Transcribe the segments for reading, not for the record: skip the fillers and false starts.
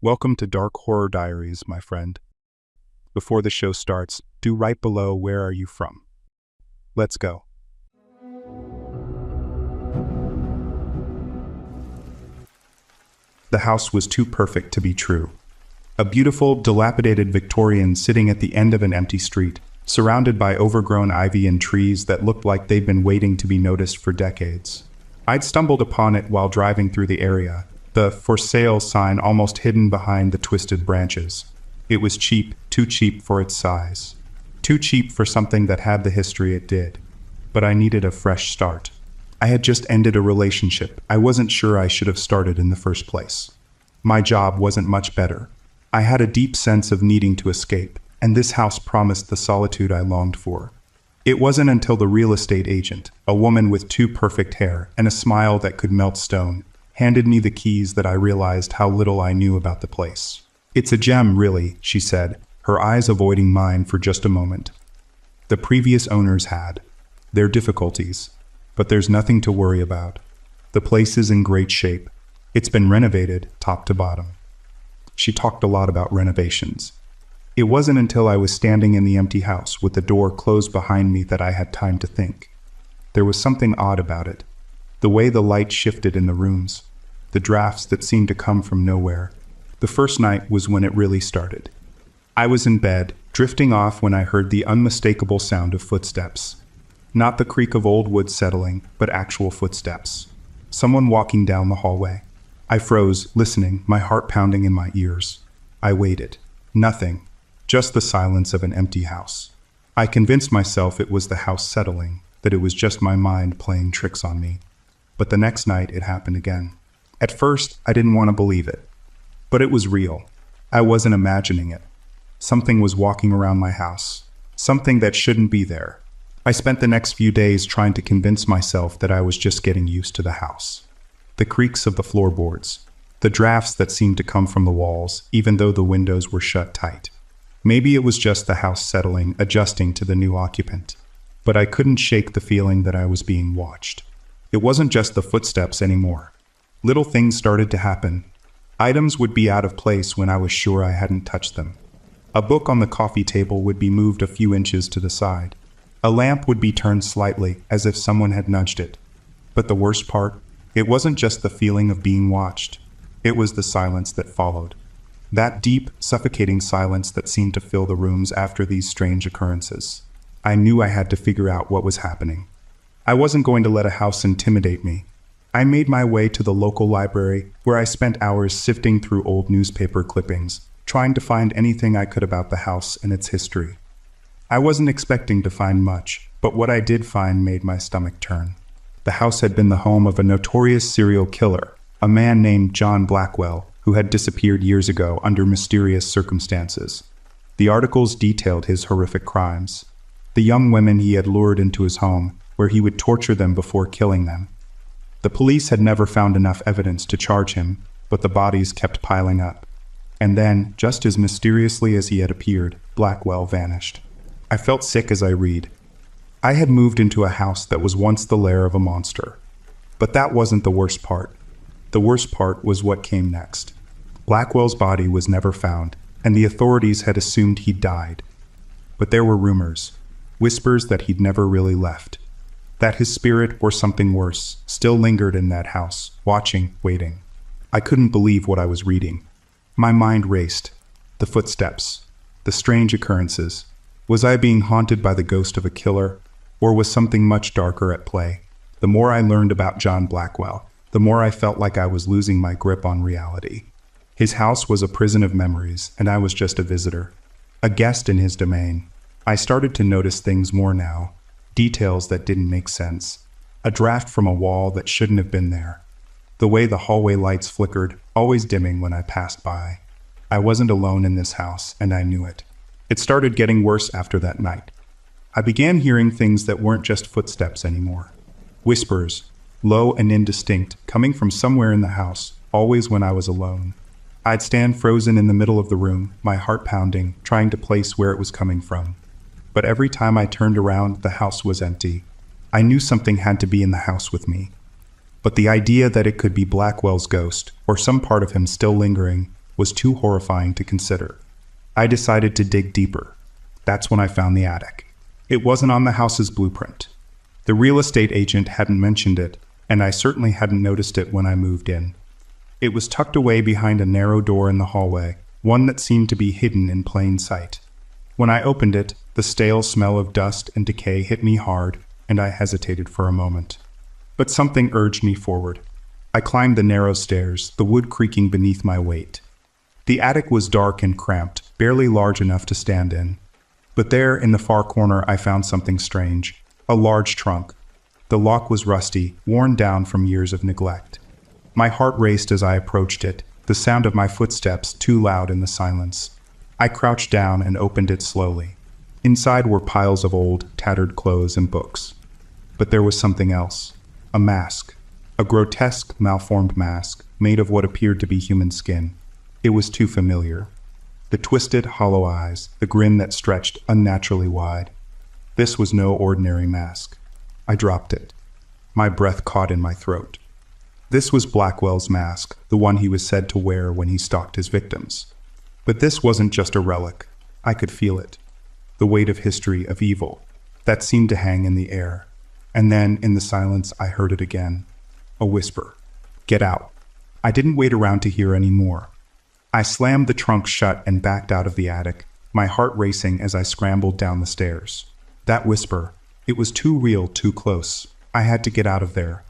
Welcome to Dark Horror Diaries, my friend. Before the show starts, do write below where are you from. Let's go. The house was too perfect to be true. A beautiful, dilapidated Victorian sitting at the end of an empty street, surrounded by overgrown ivy and trees that looked like they'd been waiting to be noticed for decades. I'd stumbled upon it while driving through the area, the "for sale" sign almost hidden behind the twisted branches. It was cheap, too cheap for its size. Too cheap for something that had the history it did. But I needed a fresh start. I had just ended a relationship I wasn't sure I should have started in the first place. My job wasn't much better. I had a deep sense of needing to escape, and this house promised the solitude I longed for. It wasn't until the real estate agent, a woman with too perfect hair and a smile that could melt stone, handed me the keys that I realized how little I knew about the place. "It's a gem, really," she said, her eyes avoiding mine for just a moment. "The previous owners had their difficulties, but there's nothing to worry about. The place is in great shape. It's been renovated top to bottom." She talked a lot about renovations. It wasn't until I was standing in the empty house with the door closed behind me that I had time to think. There was something odd about it. The way the light shifted in the rooms, the drafts that seemed to come from nowhere. The first night was when it really started. I was in bed, drifting off when I heard the unmistakable sound of footsteps. Not the creak of old wood settling, but actual footsteps. Someone walking down the hallway. I froze, listening, my heart pounding in my ears. I waited. Nothing. Just the silence of an empty house. I convinced myself it was the house settling, that it was just my mind playing tricks on me. But the next night it happened again. At first, I didn't want to believe it. But it was real. I wasn't imagining it. Something was walking around my house. Something that shouldn't be there. I spent the next few days trying to convince myself that I was just getting used to the house. The creaks of the floorboards. The drafts that seemed to come from the walls, even though the windows were shut tight. Maybe it was just the house settling, adjusting to the new occupant. But I couldn't shake the feeling that I was being watched. It wasn't just the footsteps anymore. Little things started to happen. Items would be out of place when I was sure I hadn't touched them. A book on the coffee table would be moved a few inches to the side. A lamp would be turned slightly, as if someone had nudged it. But the worst part, it wasn't just the feeling of being watched. It was the silence that followed. That deep, suffocating silence that seemed to fill the rooms after these strange occurrences. I knew I had to figure out what was happening. I wasn't going to let a house intimidate me. I made my way to the local library, where I spent hours sifting through old newspaper clippings, trying to find anything I could about the house and its history. I wasn't expecting to find much, but what I did find made my stomach turn. The house had been the home of a notorious serial killer, a man named John Blackwell, who had disappeared years ago under mysterious circumstances. The articles detailed his horrific crimes. The young women he had lured into his home, where he would torture them before killing them. The police had never found enough evidence to charge him, but the bodies kept piling up. And then, just as mysteriously as he had appeared, Blackwell vanished. I felt sick as I read. I had moved into a house that was once the lair of a monster. But that wasn't the worst part. The worst part was what came next. Blackwell's body was never found, and the authorities had assumed he'd died. But there were rumors, whispers that he'd never really left. That his spirit, or something worse, still lingered in that house, watching, waiting. I couldn't believe what I was reading. My mind raced. The footsteps. The strange occurrences. Was I being haunted by the ghost of a killer, or was something much darker at play? The more I learned about John Blackwell, the more I felt like I was losing my grip on reality. His house was a prison of memories, and I was just a visitor. A guest in his domain. I started to notice things more now. Details that didn't make sense. A draft from a wall that shouldn't have been there. The way the hallway lights flickered, always dimming when I passed by. I wasn't alone in this house, and I knew it. It started getting worse after that night. I began hearing things that weren't just footsteps anymore. Whispers, low and indistinct, coming from somewhere in the house, always when I was alone. I'd stand frozen in the middle of the room, my heart pounding, trying to place where it was coming from. But every time I turned around, the house was empty. I knew something had to be in the house with me. But the idea that it could be Blackwell's ghost, or some part of him still lingering, was too horrifying to consider. I decided to dig deeper. That's when I found the attic. It wasn't on the house's blueprint. The real estate agent hadn't mentioned it, and I certainly hadn't noticed it when I moved in. It was tucked away behind a narrow door in the hallway, one that seemed to be hidden in plain sight. When I opened it, the stale smell of dust and decay hit me hard, and I hesitated for a moment. But something urged me forward. I climbed the narrow stairs, the wood creaking beneath my weight. The attic was dark and cramped, barely large enough to stand in. But there, in the far corner, I found something strange. A large trunk. The lock was rusty, worn down from years of neglect. My heart raced as I approached it, the sound of my footsteps too loud in the silence. I crouched down and opened it slowly. Inside were piles of old, tattered clothes and books. But there was something else. A mask. A grotesque, malformed mask, made of what appeared to be human skin. It was too familiar. The twisted, hollow eyes, the grin that stretched unnaturally wide. This was no ordinary mask. I dropped it. My breath caught in my throat. This was Blackwell's mask, the one he was said to wear when he stalked his victims. But this wasn't just a relic. I could feel it. The weight of history, of evil, that seemed to hang in the air. And then, in the silence, I heard it again. A whisper. Get out. I didn't wait around to hear any more. I slammed the trunk shut and backed out of the attic, my heart racing as I scrambled down the stairs. That whisper, it was too real, too close. I had to get out of there.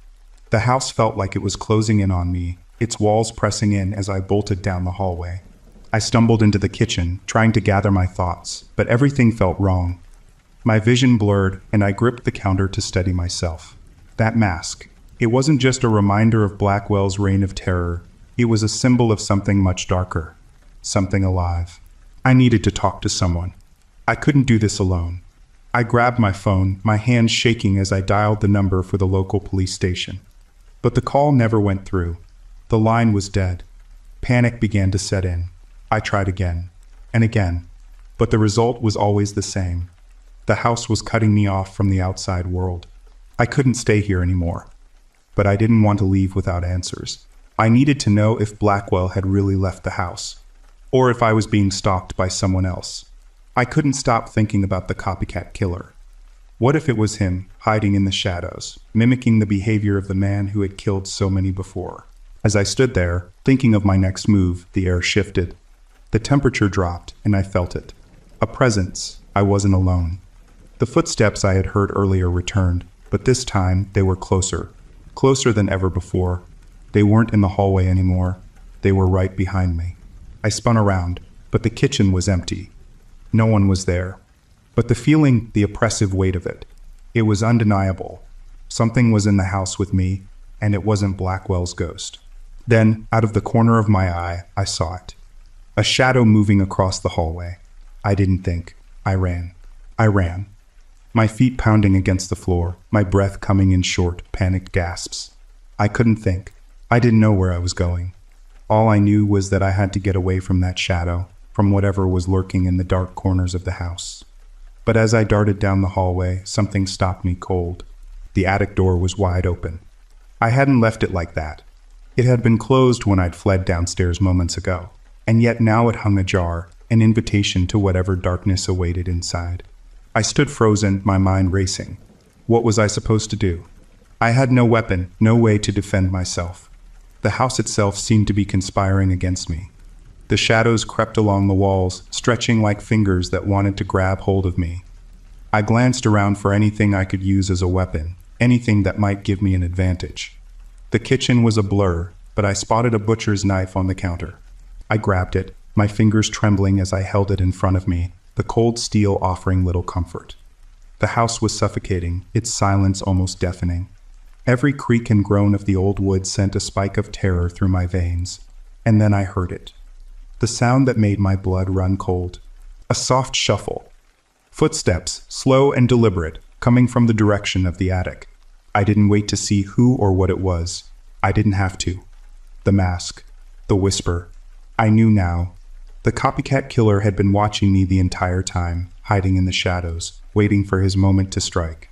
The house felt like it was closing in on me, its walls pressing in as I bolted down the hallway. I stumbled into the kitchen, trying to gather my thoughts, but everything felt wrong. My vision blurred, and I gripped the counter to steady myself. That mask. It wasn't just a reminder of Blackwell's reign of terror. It was a symbol of something much darker. Something alive. I needed to talk to someone. I couldn't do this alone. I grabbed my phone, my hands shaking as I dialed the number for the local police station. But the call never went through. The line was dead. Panic began to set in. I tried again, and again, but the result was always the same. The house was cutting me off from the outside world. I couldn't stay here anymore. But I didn't want to leave without answers. I needed to know if Blackwell had really left the house, or if I was being stalked by someone else. I couldn't stop thinking about the copycat killer. What if it was him, hiding in the shadows, mimicking the behavior of the man who had killed so many before? As I stood there, thinking of my next move, the air shifted. The temperature dropped, and I felt it. A presence. I wasn't alone. The footsteps I had heard earlier returned, but this time they were closer. Closer than ever before. They weren't in the hallway anymore. They were right behind me. I spun around, but the kitchen was empty. No one was there. But the feeling, the oppressive weight of it, it was undeniable. Something was in the house with me, and it wasn't Blackwell's ghost. Then, out of the corner of my eye, I saw it. A shadow moving across the hallway. I didn't think. I ran. I ran. My feet pounding against the floor, my breath coming in short, panicked gasps. I couldn't think. I didn't know where I was going. All I knew was that I had to get away from that shadow, from whatever was lurking in the dark corners of the house. But as I darted down the hallway, something stopped me cold. The attic door was wide open. I hadn't left it like that. It had been closed when I'd fled downstairs moments ago, and yet now it hung ajar, an invitation to whatever darkness awaited inside. I stood frozen, my mind racing. What was I supposed to do? I had no weapon, no way to defend myself. The house itself seemed to be conspiring against me. The shadows crept along the walls, stretching like fingers that wanted to grab hold of me. I glanced around for anything I could use as a weapon, anything that might give me an advantage. The kitchen was a blur, but I spotted a butcher's knife on the counter. I grabbed it, my fingers trembling as I held it in front of me, the cold steel offering little comfort. The house was suffocating, its silence almost deafening. Every creak and groan of the old wood sent a spike of terror through my veins. And then I heard it. The sound that made my blood run cold. A soft shuffle. Footsteps, slow and deliberate, coming from the direction of the attic. I didn't wait to see who or what it was. I didn't have to. The mask. The whisper. I knew now. The copycat killer had been watching me the entire time, hiding in the shadows, waiting for his moment to strike.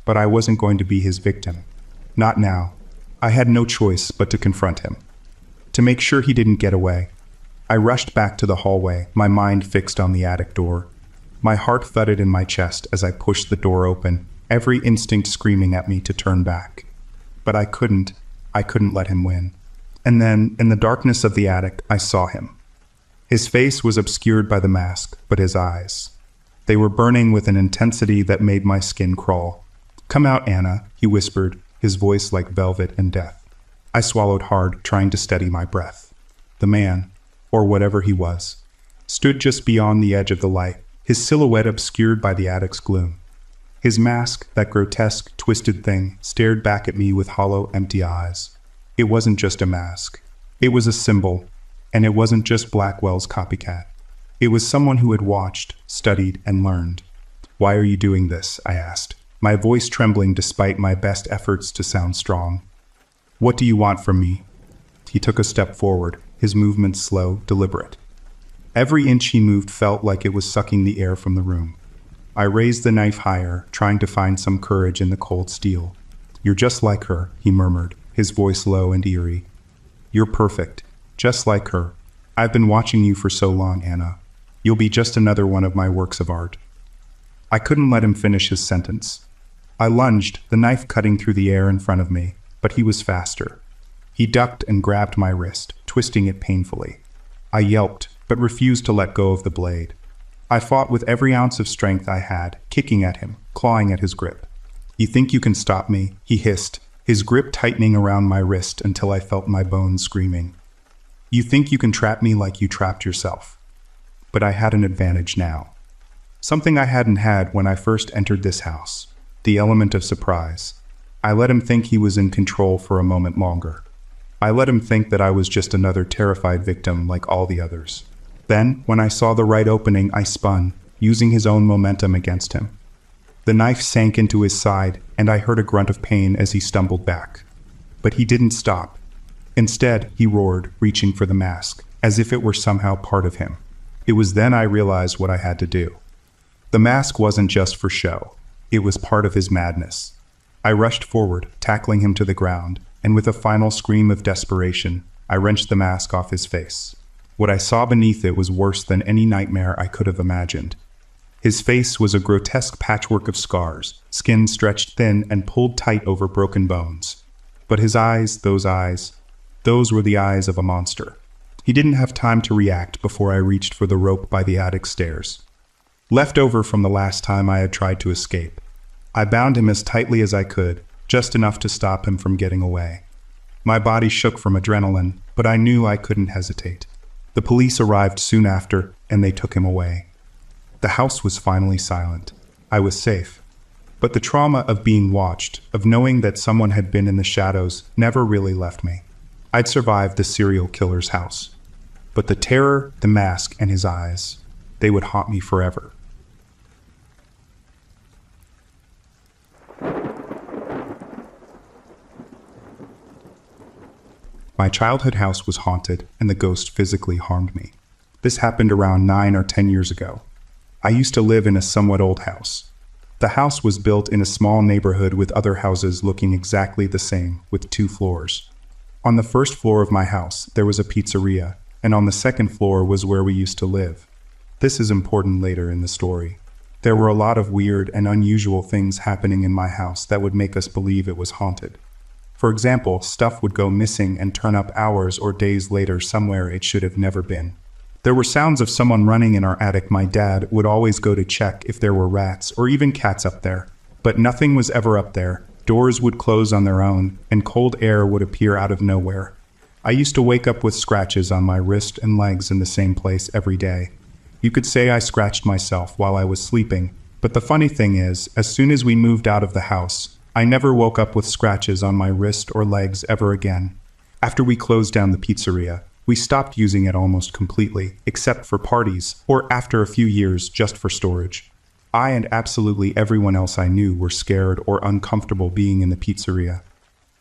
But I wasn't going to be his victim. Not now. I had no choice but to confront him. To make sure he didn't get away. I rushed back to the hallway, my mind fixed on the attic door. My heart thudded in my chest as I pushed the door open, every instinct screaming at me to turn back. But I couldn't let him win. And then, in the darkness of the attic, I saw him. His face was obscured by the mask, but his eyes. They were burning with an intensity that made my skin crawl. "Come out, Anna," he whispered, his voice like velvet and death. I swallowed hard, trying to steady my breath. The man, or whatever he was, stood just beyond the edge of the light, his silhouette obscured by the attic's gloom. His mask, that grotesque, twisted thing, stared back at me with hollow, empty eyes. It wasn't just a mask. It was a symbol, and it wasn't just Blackwell's copycat. It was someone who had watched, studied, and learned. "Why are you doing this?" I asked, my voice trembling despite my best efforts to sound strong. "What do you want from me?" He took a step forward, his movements slow, deliberate. Every inch he moved felt like it was sucking the air from the room. I raised the knife higher, trying to find some courage in the cold steel. "You're just like her," he murmured, his voice low and eerie. "You're perfect, just like her. I've been watching you for so long, Anna. You'll be just another one of my works of art." I couldn't let him finish his sentence. I lunged, the knife cutting through the air in front of me, but he was faster. He ducked and grabbed my wrist, twisting it painfully. I yelped, but refused to let go of the blade. I fought with every ounce of strength I had, kicking at him, clawing at his grip. "You think you can stop me?" he hissed, his grip tightening around my wrist until I felt my bones screaming. "You think you can trap me like you trapped yourself?" But I had an advantage now. Something I hadn't had when I first entered this house. The element of surprise. I let him think he was in control for a moment longer. I let him think that I was just another terrified victim like all the others. Then, when I saw the right opening, I spun, using his own momentum against him. The knife sank into his side, and I heard a grunt of pain as he stumbled back. But he didn't stop. Instead, he roared, reaching for the mask, as if it were somehow part of him. It was then I realized what I had to do. The mask wasn't just for show. It was part of his madness. I rushed forward, tackling him to the ground, and with a final scream of desperation, I wrenched the mask off his face. What I saw beneath it was worse than any nightmare I could have imagined. His face was a grotesque patchwork of scars, skin stretched thin and pulled tight over broken bones. But his eyes, those were the eyes of a monster. He didn't have time to react before I reached for the rope by the attic stairs. Left over from the last time I had tried to escape. I bound him as tightly as I could, just enough to stop him from getting away. My body shook from adrenaline, but I knew I couldn't hesitate. The police arrived soon after, and they took him away. The house was finally silent. I was safe. But the trauma of being watched, of knowing that someone had been in the shadows, never really left me. I'd survived the serial killer's house. But the terror, the mask, and his eyes, they would haunt me forever. My childhood house was haunted, and the ghost physically harmed me. This happened around 9 or 10 years ago. I used to live in a somewhat old house. The house was built in a small neighborhood with other houses looking exactly the same, with 2 floors. On the first floor of my house, there was a pizzeria, and on the second floor was where we used to live. This is important later in the story. There were a lot of weird and unusual things happening in my house that would make us believe it was haunted. For example, stuff would go missing and turn up hours or days later somewhere it should have never been. There were sounds of someone running in our attic. My dad would always go to check if there were rats or even cats up there. But nothing was ever up there. Doors would close on their own, and cold air would appear out of nowhere. I used to wake up with scratches on my wrist and legs in the same place every day. You could say I scratched myself while I was sleeping, but the funny thing is, as soon as we moved out of the house, I never woke up with scratches on my wrist or legs ever again. After we closed down the pizzeria, we stopped using it almost completely, except for parties, or after a few years just for storage. I and absolutely everyone else I knew were scared or uncomfortable being in the pizzeria.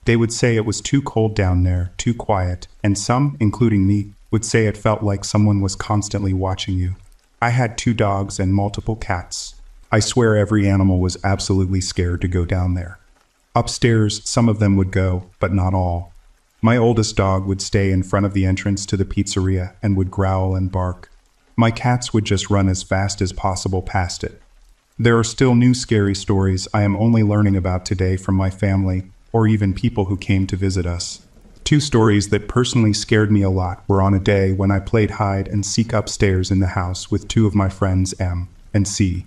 They would say it was too cold down there, too quiet, and some, including me, would say it felt like someone was constantly watching you. I had 2 dogs and multiple cats. I swear every animal was absolutely scared to go down there. Upstairs, some of them would go, but not all. My oldest dog would stay in front of the entrance to the pizzeria and would growl and bark. My cats would just run as fast as possible past it. There are still new scary stories I am only learning about today from my family or even people who came to visit us. Two stories that personally scared me a lot were on a day when I played hide and seek upstairs in the house with two of my friends M and C.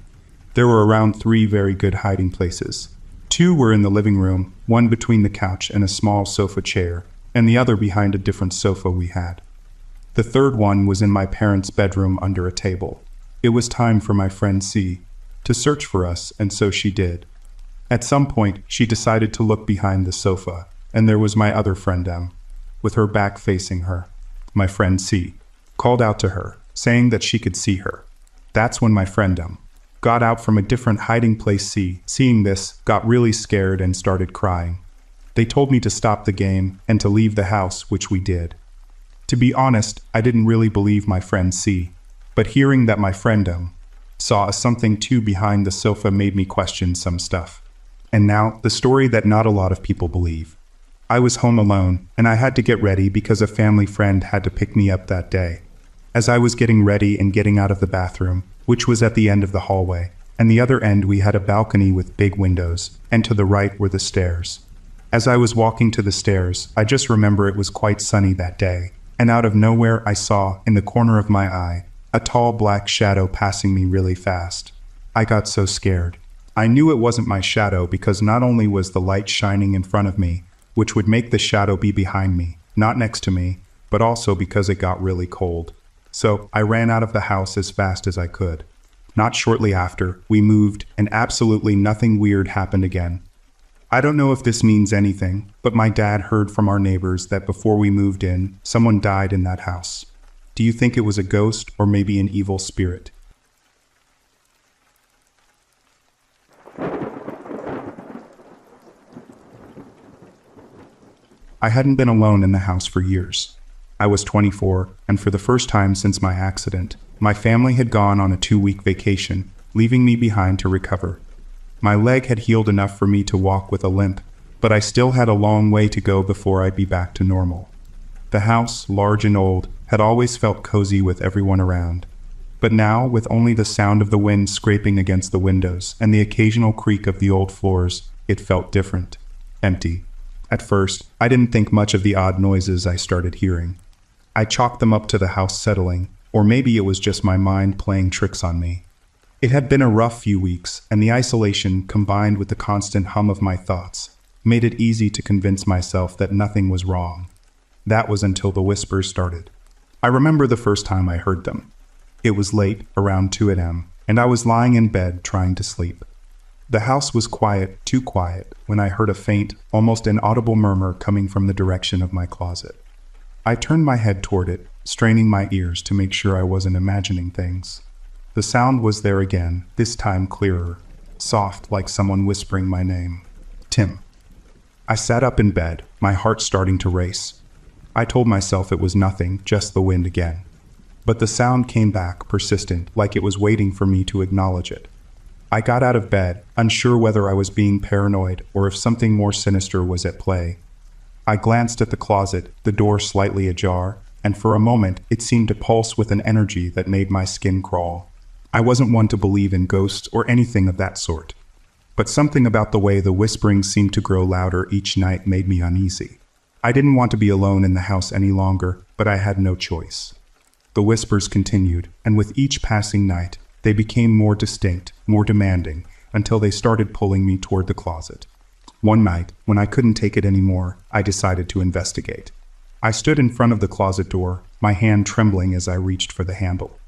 There were around 3 very good hiding places. 2 were in the living room, one between the couch and a small sofa chair, and the other behind a different sofa we had. The third one was in my parents' bedroom under a table. It was time for my friend C to search for us, and so she did. At some point, she decided to look behind the sofa, and there was my other friend M, with her back facing her. My friend C called out to her, saying that she could see her. That's when my friend M got out from a different hiding place. C, seeing this, got really scared and started crying. They told me to stop the game and to leave the house, which we did. To be honest, I didn't really believe my friend C, but hearing that my friend M saw a something too behind the sofa made me question some stuff. And now, the story that not a lot of people believe. I was home alone, and I had to get ready because a family friend had to pick me up that day. As I was getting ready and getting out of the bathroom, which was at the end of the hallway, and the other end we had a balcony with big windows, and to the right were the stairs. As I was walking to the stairs, I just remember it was quite sunny that day, and out of nowhere I saw, in the corner of my eye, a tall black shadow passing me really fast. I got so scared. I knew it wasn't my shadow because not only was the light shining in front of me, which would make the shadow be behind me, not next to me, but also because it got really cold. So I ran out of the house as fast as I could. Not shortly after, we moved, and absolutely nothing weird happened again. I don't know if this means anything, but my dad heard from our neighbors that before we moved in, someone died in that house. Do you think it was a ghost or maybe an evil spirit? I hadn't been alone in the house for years. I was 24, and for the first time since my accident, my family had gone on a 2-week vacation, leaving me behind to recover. My leg had healed enough for me to walk with a limp, but I still had a long way to go before I'd be back to normal. The house, large and old, had always felt cozy with everyone around. But now, with only the sound of the wind scraping against the windows and the occasional creak of the old floors, it felt different. Empty. At first, I didn't think much of the odd noises I started hearing. I chalked them up to the house settling, or maybe it was just my mind playing tricks on me. It had been a rough few weeks, and the isolation, combined with the constant hum of my thoughts, made it easy to convince myself that nothing was wrong. That was until the whispers started. I remember the first time I heard them. It was late, around 2 a.m., and I was lying in bed trying to sleep. The house was quiet, too quiet, when I heard a faint, almost inaudible murmur coming from the direction of my closet. I turned my head toward it, straining my ears to make sure I wasn't imagining things. The sound was there again, this time clearer, soft like someone whispering my name. Tim. I sat up in bed, my heart starting to race. I told myself it was nothing, just the wind again. But the sound came back, persistent, like it was waiting for me to acknowledge it. I got out of bed, unsure whether I was being paranoid or if something more sinister was at play. I glanced at the closet, the door slightly ajar, and for a moment it seemed to pulse with an energy that made my skin crawl. I wasn't one to believe in ghosts or anything of that sort. But something about the way the whispering seemed to grow louder each night made me uneasy. I didn't want to be alone in the house any longer, but I had no choice. The whispers continued, and with each passing night, they became more distinct, more demanding, until they started pulling me toward the closet. One night, when I couldn't take it anymore, I decided to investigate. I stood in front of the closet door, my hand trembling as I reached for the handle.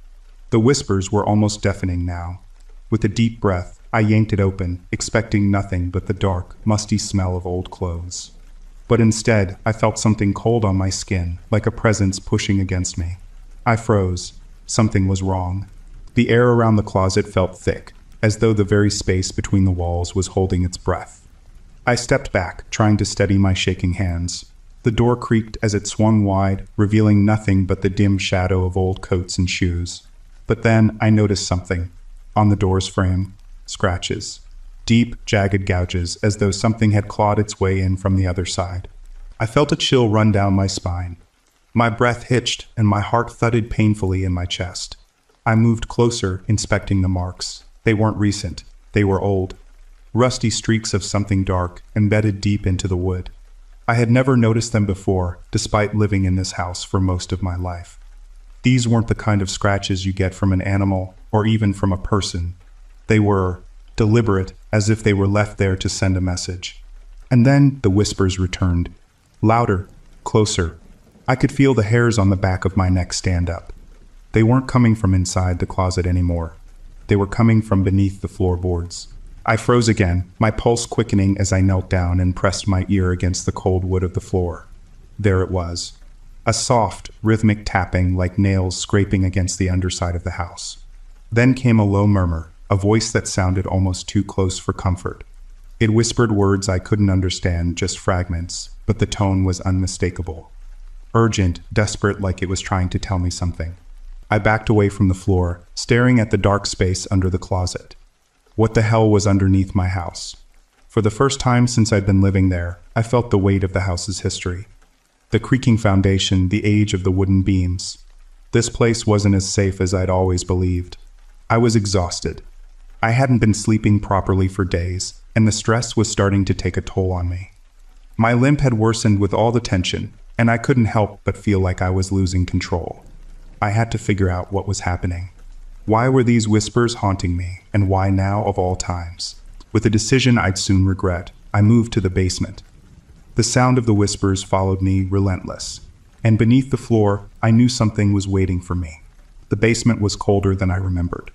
The whispers were almost deafening now. With a deep breath, I yanked it open, expecting nothing but the dark, musty smell of old clothes. But instead, I felt something cold on my skin, like a presence pushing against me. I froze. Something was wrong. The air around the closet felt thick, as though the very space between the walls was holding its breath. I stepped back, trying to steady my shaking hands. The door creaked as it swung wide, revealing nothing but the dim shadow of old coats and shoes. But then I noticed something. On the door's frame, scratches. Deep, jagged gouges, as though something had clawed its way in from the other side. I felt a chill run down my spine. My breath hitched and my heart thudded painfully in my chest. I moved closer, inspecting the marks. They weren't recent. They were old. Rusty streaks of something dark, embedded deep into the wood. I had never noticed them before, despite living in this house for most of my life. These weren't the kind of scratches you get from an animal, or even from a person. They were deliberate, as if they were left there to send a message. And then the whispers returned. Louder, closer. I could feel the hairs on the back of my neck stand up. They weren't coming from inside the closet anymore. They were coming from beneath the floorboards. I froze again, my pulse quickening as I knelt down and pressed my ear against the cold wood of the floor. There it was. A soft, rhythmic tapping like nails scraping against the underside of the house. Then came a low murmur, a voice that sounded almost too close for comfort. It whispered words I couldn't understand, just fragments, but the tone was unmistakable. Urgent, desperate, like it was trying to tell me something. I backed away from the floor, staring at the dark space under the closet. What the hell was underneath my house? For the first time since I'd been living there, I felt the weight of the house's history. The creaking foundation, the age of the wooden beams. This place wasn't as safe as I'd always believed. I was exhausted. I hadn't been sleeping properly for days, and the stress was starting to take a toll on me. My limp had worsened with all the tension, and I couldn't help but feel like I was losing control. I had to figure out what was happening. Why were these whispers haunting me, and why now of all times? With a decision I'd soon regret, I moved to the basement. The sound of the whispers followed me, relentless. And beneath the floor, I knew something was waiting for me. The basement was colder than I remembered.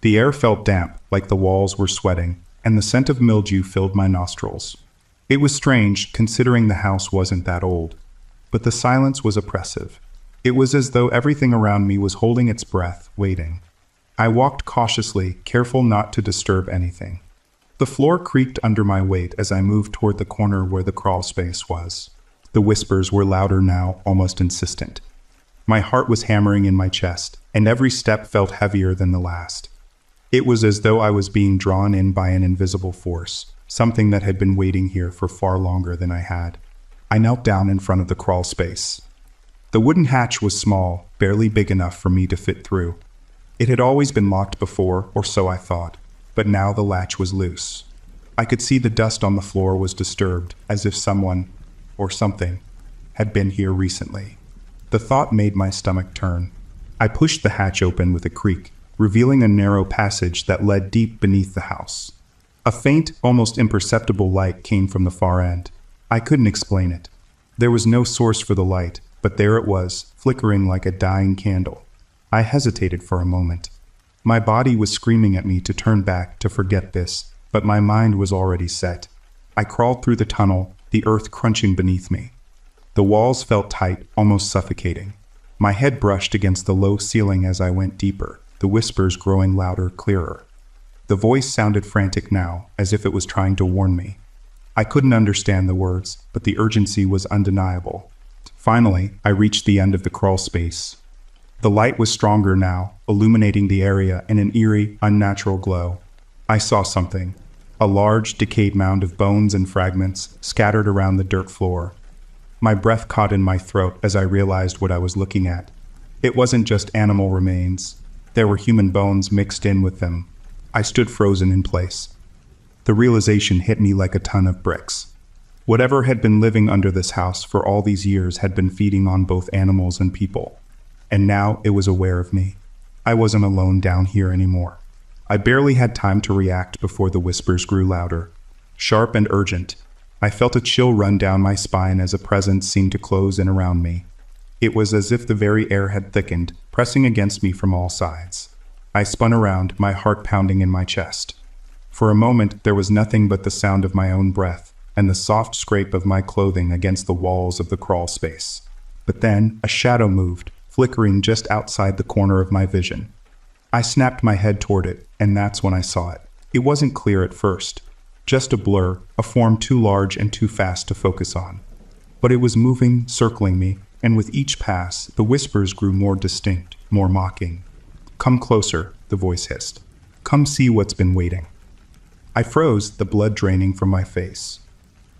The air felt damp, like the walls were sweating, and the scent of mildew filled my nostrils. It was strange, considering the house wasn't that old. But the silence was oppressive. It was as though everything around me was holding its breath, waiting. I walked cautiously, careful not to disturb anything. The floor creaked under my weight as I moved toward the corner where the crawl space was. The whispers were louder now, almost insistent. My heart was hammering in my chest, and every step felt heavier than the last. It was as though I was being drawn in by an invisible force, something that had been waiting here for far longer than I had. I knelt down in front of the crawl space. The wooden hatch was small, barely big enough for me to fit through. It had always been locked before, or so I thought, but now the latch was loose. I could see the dust on the floor was disturbed, as if someone, or something, had been here recently. The thought made my stomach turn. I pushed the hatch open with a creak, revealing a narrow passage that led deep beneath the house. A faint, almost imperceptible light came from the far end. I couldn't explain it. There was no source for the light, but there it was, flickering like a dying candle. I hesitated for a moment. My body was screaming at me to turn back, to forget this, but my mind was already set. I crawled through the tunnel, the earth crunching beneath me. The walls felt tight, almost suffocating. My head brushed against the low ceiling as I went deeper, the whispers growing louder, clearer. The voice sounded frantic now, as if it was trying to warn me. I couldn't understand the words, but the urgency was undeniable. Finally, I reached the end of the crawl space. The light was stronger now, illuminating the area in an eerie, unnatural glow. I saw something. A large, decayed mound of bones and fragments scattered around the dirt floor. My breath caught in my throat as I realized what I was looking at. It wasn't just animal remains. There were human bones mixed in with them. I stood frozen in place. The realization hit me like a ton of bricks. Whatever had been living under this house for all these years had been feeding on both animals and people. And now it was aware of me. I wasn't alone down here anymore. I barely had time to react before the whispers grew louder. Sharp and urgent. I felt a chill run down my spine as a presence seemed to close in around me. It was as if the very air had thickened, pressing against me from all sides. I spun around, my heart pounding in my chest. For a moment, there was nothing but the sound of my own breath and the soft scrape of my clothing against the walls of the crawl space. But then, a shadow moved, flickering just outside the corner of my vision. I snapped my head toward it, and that's when I saw it. It wasn't clear at first. Just a blur, a form too large and too fast to focus on. But it was moving, circling me, and with each pass, the whispers grew more distinct, more mocking. "Come closer," the voice hissed. "Come see what's been waiting." I froze, the blood draining from my face.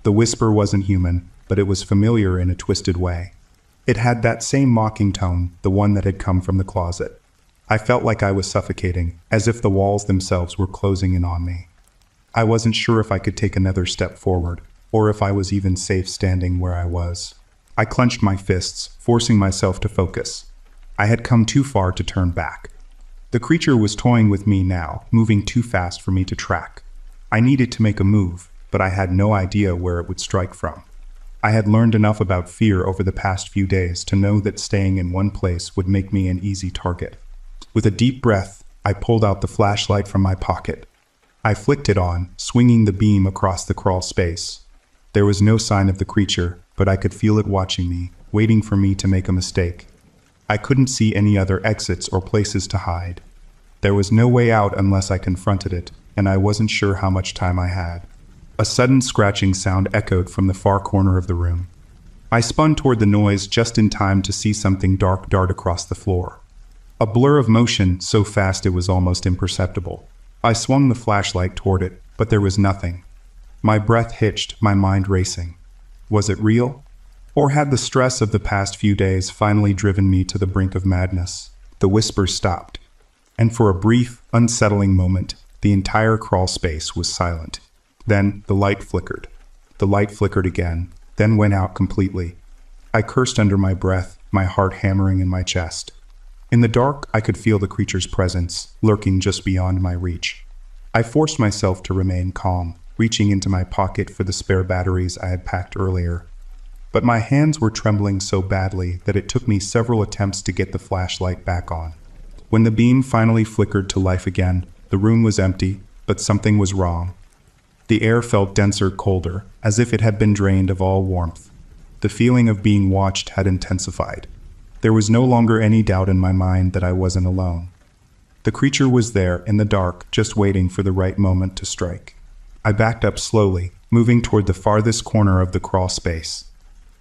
The whisper wasn't human. but it was familiar in a twisted way. It had that same mocking tone, the one that had come from the closet. I felt like I was suffocating, as if the walls themselves were closing in on me. I wasn't sure if I could take another step forward, or if I was even safe standing where I was. I clenched my fists, forcing myself to focus. I had come too far to turn back. The creature was toying with me now, moving too fast for me to track. I needed to make a move, but I had no idea where it would strike from. I had learned enough about fear over the past few days to know that staying in one place would make me an easy target. With a deep breath, I pulled out the flashlight from my pocket. I flicked it on, swinging the beam across the crawl space. There was no sign of the creature, but I could feel it watching me, waiting for me to make a mistake. I couldn't see any other exits or places to hide. There was no way out unless I confronted it, and I wasn't sure how much time I had. A sudden scratching sound echoed from the far corner of the room. I spun toward the noise just in time to see something dark dart across the floor. A blur of motion so fast it was almost imperceptible. I swung the flashlight toward it, but there was nothing. My breath hitched, my mind racing. Was it real? Or had the stress of the past few days finally driven me to the brink of madness? The whispers stopped, and for a brief, unsettling moment, the entire crawl space was silent. Then the light flickered. The light flickered again, then went out completely. I cursed under my breath, my heart hammering in my chest. In the dark, I could feel the creature's presence, lurking just beyond my reach. I forced myself to remain calm, reaching into my pocket for the spare batteries I had packed earlier. But my hands were trembling so badly that it took me several attempts to get the flashlight back on. When the beam finally flickered to life again, the room was empty, but something was wrong. The air felt denser, colder, as if it had been drained of all warmth. The feeling of being watched had intensified. There was no longer any doubt in my mind that I wasn't alone. The creature was there in the dark, just waiting for the right moment to strike. I backed up slowly, moving toward the farthest corner of the crawl space.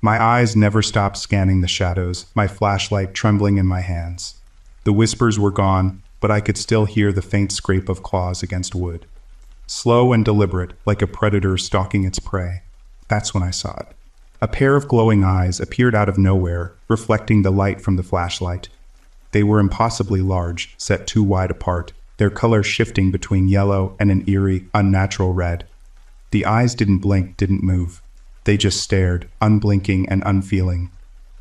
My eyes never stopped scanning the shadows, my flashlight trembling in my hands. The whispers were gone, but I could still hear the faint scrape of claws against wood. Slow and deliberate, like a predator stalking its prey. That's when I saw it. A pair of glowing eyes appeared out of nowhere, reflecting the light from the flashlight. They were impossibly large, set too wide apart, their color shifting between yellow and an eerie, unnatural red. The eyes didn't blink, didn't move. They just stared, unblinking and unfeeling.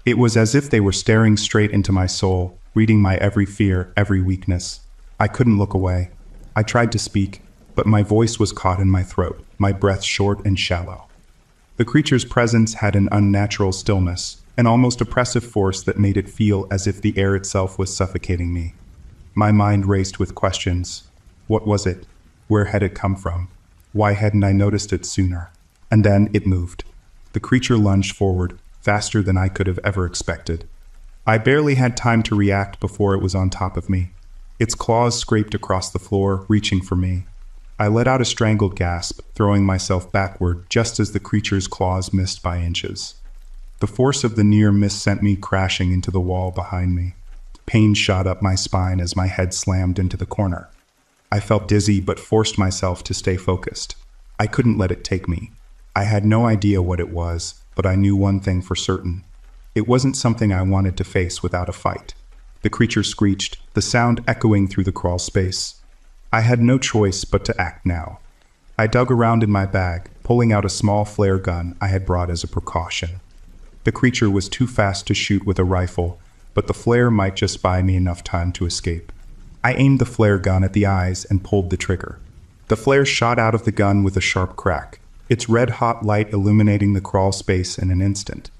It was as if they were staring straight into my soul, reading my every fear, every weakness. I couldn't look away. I tried to speak, but my voice was caught in my throat, my breath short and shallow. The creature's presence had an unnatural stillness, an almost oppressive force that made it feel as if the air itself was suffocating me. My mind raced with questions. What was it? Where had it come from? Why hadn't I noticed it sooner? And then it moved. The creature lunged forward, faster than I could have ever expected. I barely had time to react before it was on top of me. Its claws scraped across the floor, reaching for me. I let out a strangled gasp, throwing myself backward just as the creature's claws missed by inches. The force of the near miss sent me crashing into the wall behind me. Pain shot up my spine as my head slammed into the corner. I felt dizzy but forced myself to stay focused. I couldn't let it take me. I had no idea what it was, but I knew one thing for certain. It wasn't something I wanted to face without a fight. The creature screeched, the sound echoing through the crawl space. I had no choice but to act now. I dug around in my bag, pulling out a small flare gun I had brought as a precaution. The creature was too fast to shoot with a rifle, but the flare might just buy me enough time to escape. I aimed the flare gun at the eyes and pulled the trigger. The flare shot out of the gun with a sharp crack, its red-hot light illuminating the crawl space in an instant.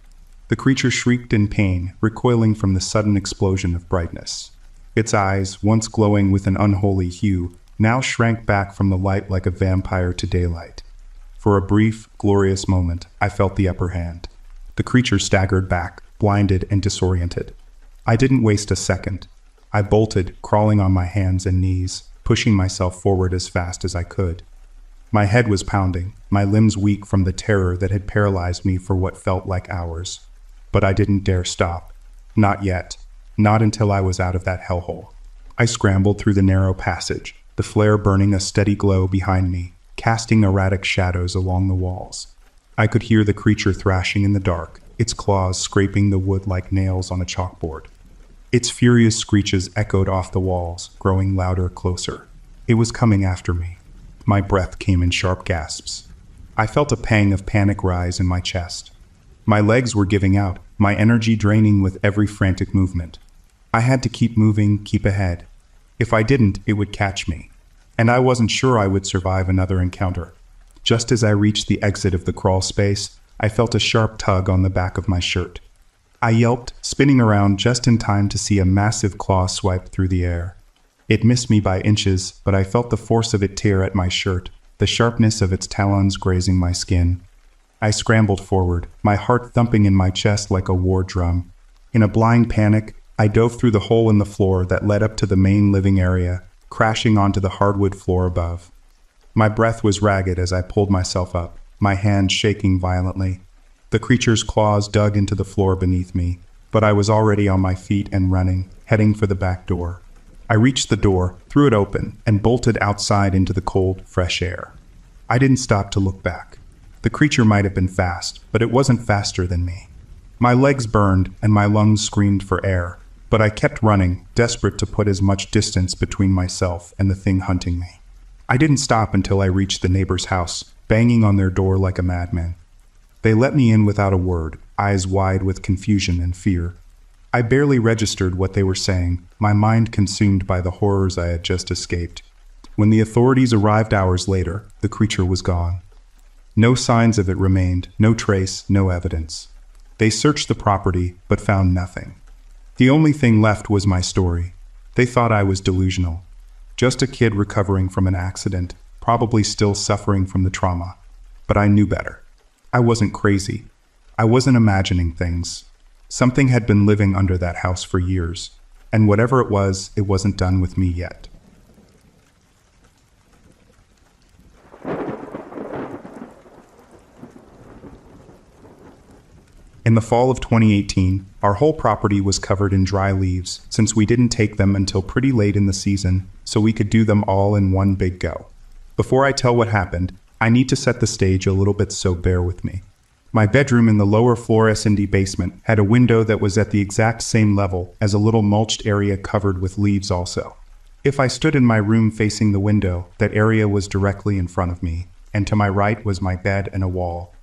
The creature shrieked in pain, recoiling from the sudden explosion of brightness. Its eyes, once glowing with an unholy hue, now shrank back from the light like a vampire to daylight. For a brief, glorious moment, I felt the upper hand. The creature staggered back, blinded and disoriented. I didn't waste a second. I bolted, crawling on my hands and knees, pushing myself forward as fast as I could. My head was pounding, my limbs weak from the terror that had paralyzed me for what felt like hours. But I didn't dare stop. Not yet. Not until I was out of that hellhole. I scrambled through the narrow passage, the flare burning a steady glow behind me, casting erratic shadows along the walls. I could hear the creature thrashing in the dark, its claws scraping the wood like nails on a chalkboard. Its furious screeches echoed off the walls, growing louder, closer. It was coming after me. My breath came in sharp gasps. I felt a pang of panic rise in my chest. My legs were giving out, my energy draining with every frantic movement. I had to keep moving, keep ahead. If I didn't, it would catch me. And I wasn't sure I would survive another encounter. Just as I reached the exit of the crawl space, I felt a sharp tug on the back of my shirt. I yelped, spinning around just in time to see a massive claw swipe through the air. It missed me by inches, but I felt the force of it tear at my shirt, the sharpness of its talons grazing my skin. I scrambled forward, my heart thumping in my chest like a war drum. In a blind panic, I dove through the hole in the floor that led up to the main living area, crashing onto the hardwood floor above. My breath was ragged as I pulled myself up, my hands shaking violently. The creature's claws dug into the floor beneath me, but I was already on my feet and running, heading for the back door. I reached the door, threw it open, and bolted outside into the cold, fresh air. I didn't stop to look back. The creature might have been fast, but it wasn't faster than me. My legs burned and my lungs screamed for air, but I kept running, desperate to put as much distance between myself and the thing hunting me. I didn't stop until I reached the neighbor's house, banging on their door like a madman. They let me in without a word, eyes wide with confusion and fear. I barely registered what they were saying, my mind consumed by the horrors I had just escaped. When the authorities arrived hours later, the creature was gone. No signs of it remained, no trace, no evidence. They searched the property, but found nothing. The only thing left was my story. They thought I was delusional. Just a kid recovering from an accident, probably still suffering from the trauma. But I knew better. I wasn't crazy. I wasn't imagining things. Something had been living under that house for years, and whatever it wasn't done with me yet. In the fall of 2018, our whole property was covered in dry leaves, since we didn't take them until pretty late in the season, so we could do them all in one big go. Before I tell what happened, I need to set the stage a little bit, so bear with me. My bedroom in the lower floor S&D basement had a window that was at the exact same level as a little mulched area covered with leaves also. If I stood in my room facing the window, that area was directly in front of me, and to my right was my bed and a wall.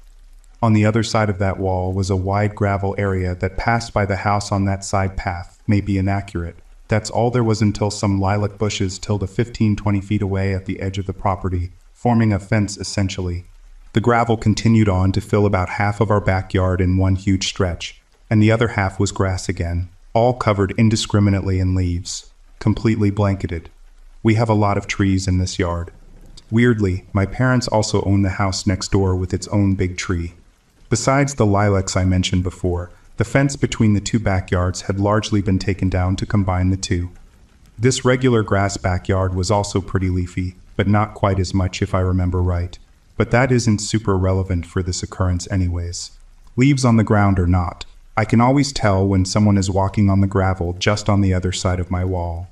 On the other side of that wall was a wide gravel area that passed by the house on that side path, may be inaccurate. That's all there was until some lilac bushes tilled 15-20 feet away at the edge of the property, forming a fence essentially. The gravel continued on to fill about half of our backyard in one huge stretch, and the other half was grass again, all covered indiscriminately in leaves, completely blanketed. We have a lot of trees in this yard. Weirdly, my parents also own the house next door with its own big tree. Besides the lilacs I mentioned before, the fence between the two backyards had largely been taken down to combine the two. This regular grass backyard was also pretty leafy, but not quite as much if I remember right. But that isn't super relevant for this occurrence anyways. Leaves on the ground or not, I can always tell when someone is walking on the gravel just on the other side of my wall.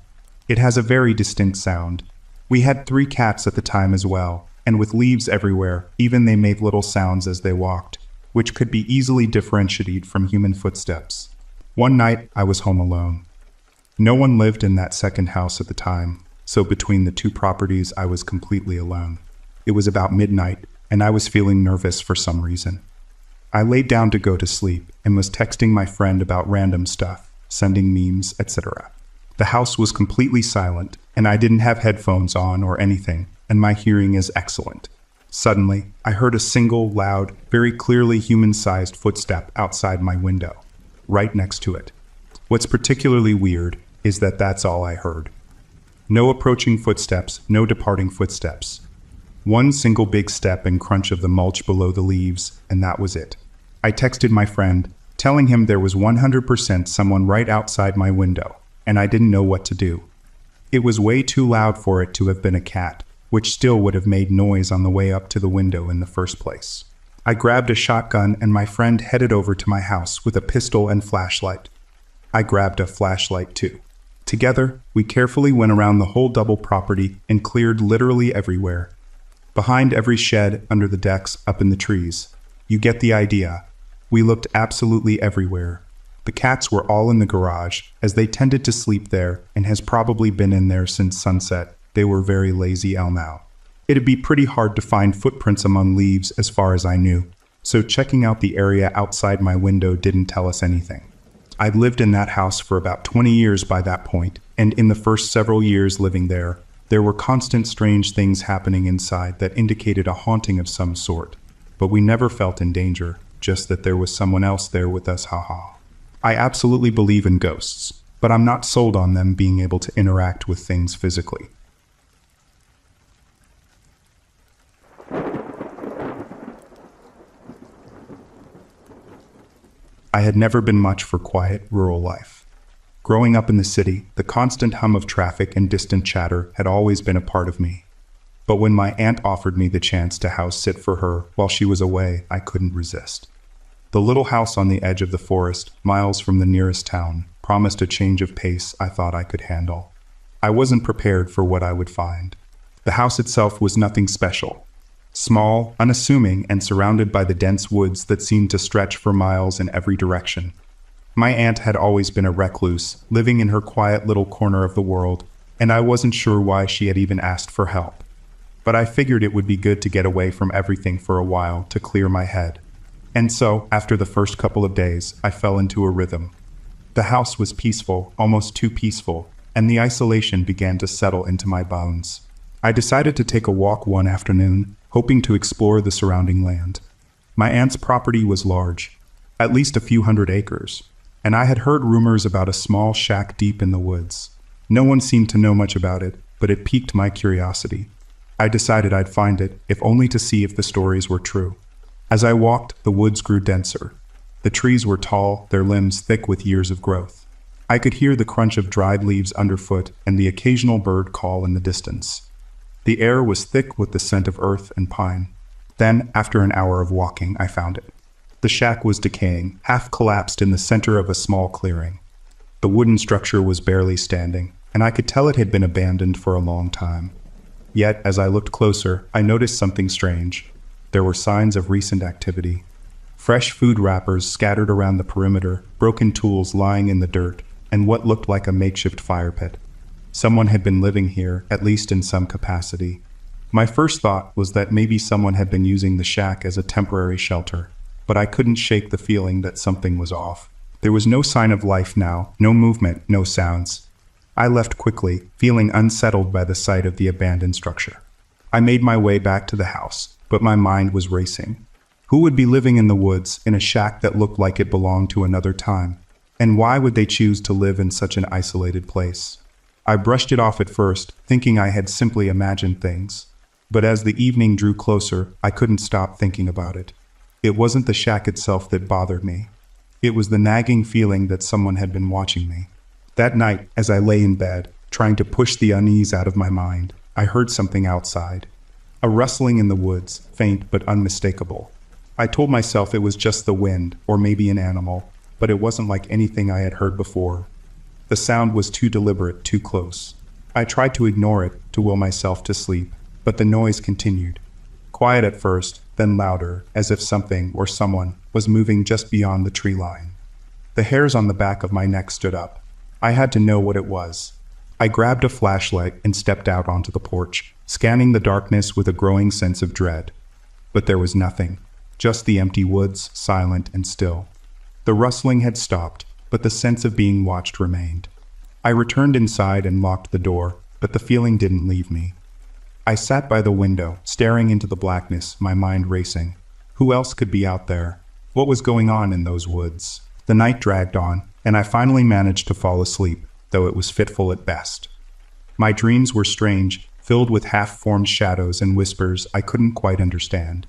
It has a very distinct sound. We had 3 cats at the time as well, and with leaves everywhere, even they made little sounds as they walked, which could be easily differentiated from human footsteps. One night, I was home alone. No one lived in that second house at the time, so between the two properties I was completely alone. It was about midnight, and I was feeling nervous for some reason. I laid down to go to sleep and was texting my friend about random stuff, sending memes, etc. The house was completely silent, and I didn't have headphones on or anything, and my hearing is excellent. Suddenly, I heard a single, loud, very clearly human-sized footstep outside my window, right next to it. What's particularly weird is that that's all I heard. No approaching footsteps, no departing footsteps. One single big step and crunch of the mulch below the leaves, and that was it. I texted my friend, telling him there was 100% someone right outside my window, and I didn't know what to do. It was way too loud for it to have been a cat, which still would have made noise on the way up to the window in the first place. I grabbed a shotgun and my friend headed over to my house with a pistol and flashlight. I grabbed a flashlight too. Together, we carefully went around the whole double property and cleared literally everywhere. Behind every shed, under the decks, up in the trees. You get the idea. We looked absolutely everywhere. The cats were all in the garage, as they tended to sleep there and has probably been in there since sunset. They were very lazy now. It'd be pretty hard to find footprints among leaves as far as I knew, so checking out the area outside my window didn't tell us anything. I'd lived in that house for about 20 years by that point, and in the first several years living there were constant strange things happening inside that indicated a haunting of some sort. But we never felt in danger, just that there was someone else there with us, haha. I absolutely believe in ghosts, but I'm not sold on them being able to interact with things physically. I had never been much for quiet, rural life. Growing up in the city, the constant hum of traffic and distant chatter had always been a part of me. But when my aunt offered me the chance to house sit for her while she was away, I couldn't resist. The little house on the edge of the forest, miles from the nearest town, promised a change of pace I thought I could handle. I wasn't prepared for what I would find. The house itself was nothing special. Small, unassuming, and surrounded by the dense woods that seemed to stretch for miles in every direction. My aunt had always been a recluse, living in her quiet little corner of the world, and I wasn't sure why she had even asked for help. But I figured it would be good to get away from everything for a while to clear my head. And so, after the first couple of days, I fell into a rhythm. The house was peaceful, almost too peaceful, and the isolation began to settle into my bones. I decided to take a walk one afternoon, hoping to explore the surrounding land. My aunt's property was large, at least a few hundred acres, and I had heard rumors about a small shack deep in the woods. No one seemed to know much about it, but it piqued my curiosity. I decided I'd find it, if only to see if the stories were true. As I walked, the woods grew denser. The trees were tall, their limbs thick with years of growth. I could hear the crunch of dried leaves underfoot and the occasional bird call in the distance. The air was thick with the scent of earth and pine. Then, after an hour of walking, I found it. The shack was decaying, half collapsed in the center of a small clearing. The wooden structure was barely standing, and I could tell it had been abandoned for a long time. Yet, as I looked closer, I noticed something strange. There were signs of recent activity. Fresh food wrappers scattered around the perimeter, broken tools lying in the dirt, and what looked like a makeshift fire pit. Someone had been living here, at least in some capacity. My first thought was that maybe someone had been using the shack as a temporary shelter, but I couldn't shake the feeling that something was off. There was no sign of life now, no movement, no sounds. I left quickly, feeling unsettled by the sight of the abandoned structure. I made my way back to the house, but my mind was racing. Who would be living in the woods, in a shack that looked like it belonged to another time? And why would they choose to live in such an isolated place? I brushed it off at first, thinking I had simply imagined things. But as the evening drew closer, I couldn't stop thinking about it. It wasn't the shack itself that bothered me. It was the nagging feeling that someone had been watching me. That night, as I lay in bed, trying to push the unease out of my mind, I heard something outside. A rustling in the woods, faint but unmistakable. I told myself it was just the wind, or maybe an animal, but it wasn't like anything I had heard before. The sound was too deliberate, too close. I tried to ignore it, to will myself to sleep, but the noise continued. Quiet at first, then louder, as if something, or someone, was moving just beyond the tree line. The hairs on the back of my neck stood up. I had to know what it was. I grabbed a flashlight and stepped out onto the porch, scanning the darkness with a growing sense of dread. But there was nothing, just the empty woods, silent and still. The rustling had stopped, but the sense of being watched remained. I returned inside and locked the door, but the feeling didn't leave me. I sat by the window, staring into the blackness, my mind racing. Who else could be out there? What was going on in those woods? The night dragged on, and I finally managed to fall asleep, though it was fitful at best. My dreams were strange, filled with half-formed shadows and whispers I couldn't quite understand.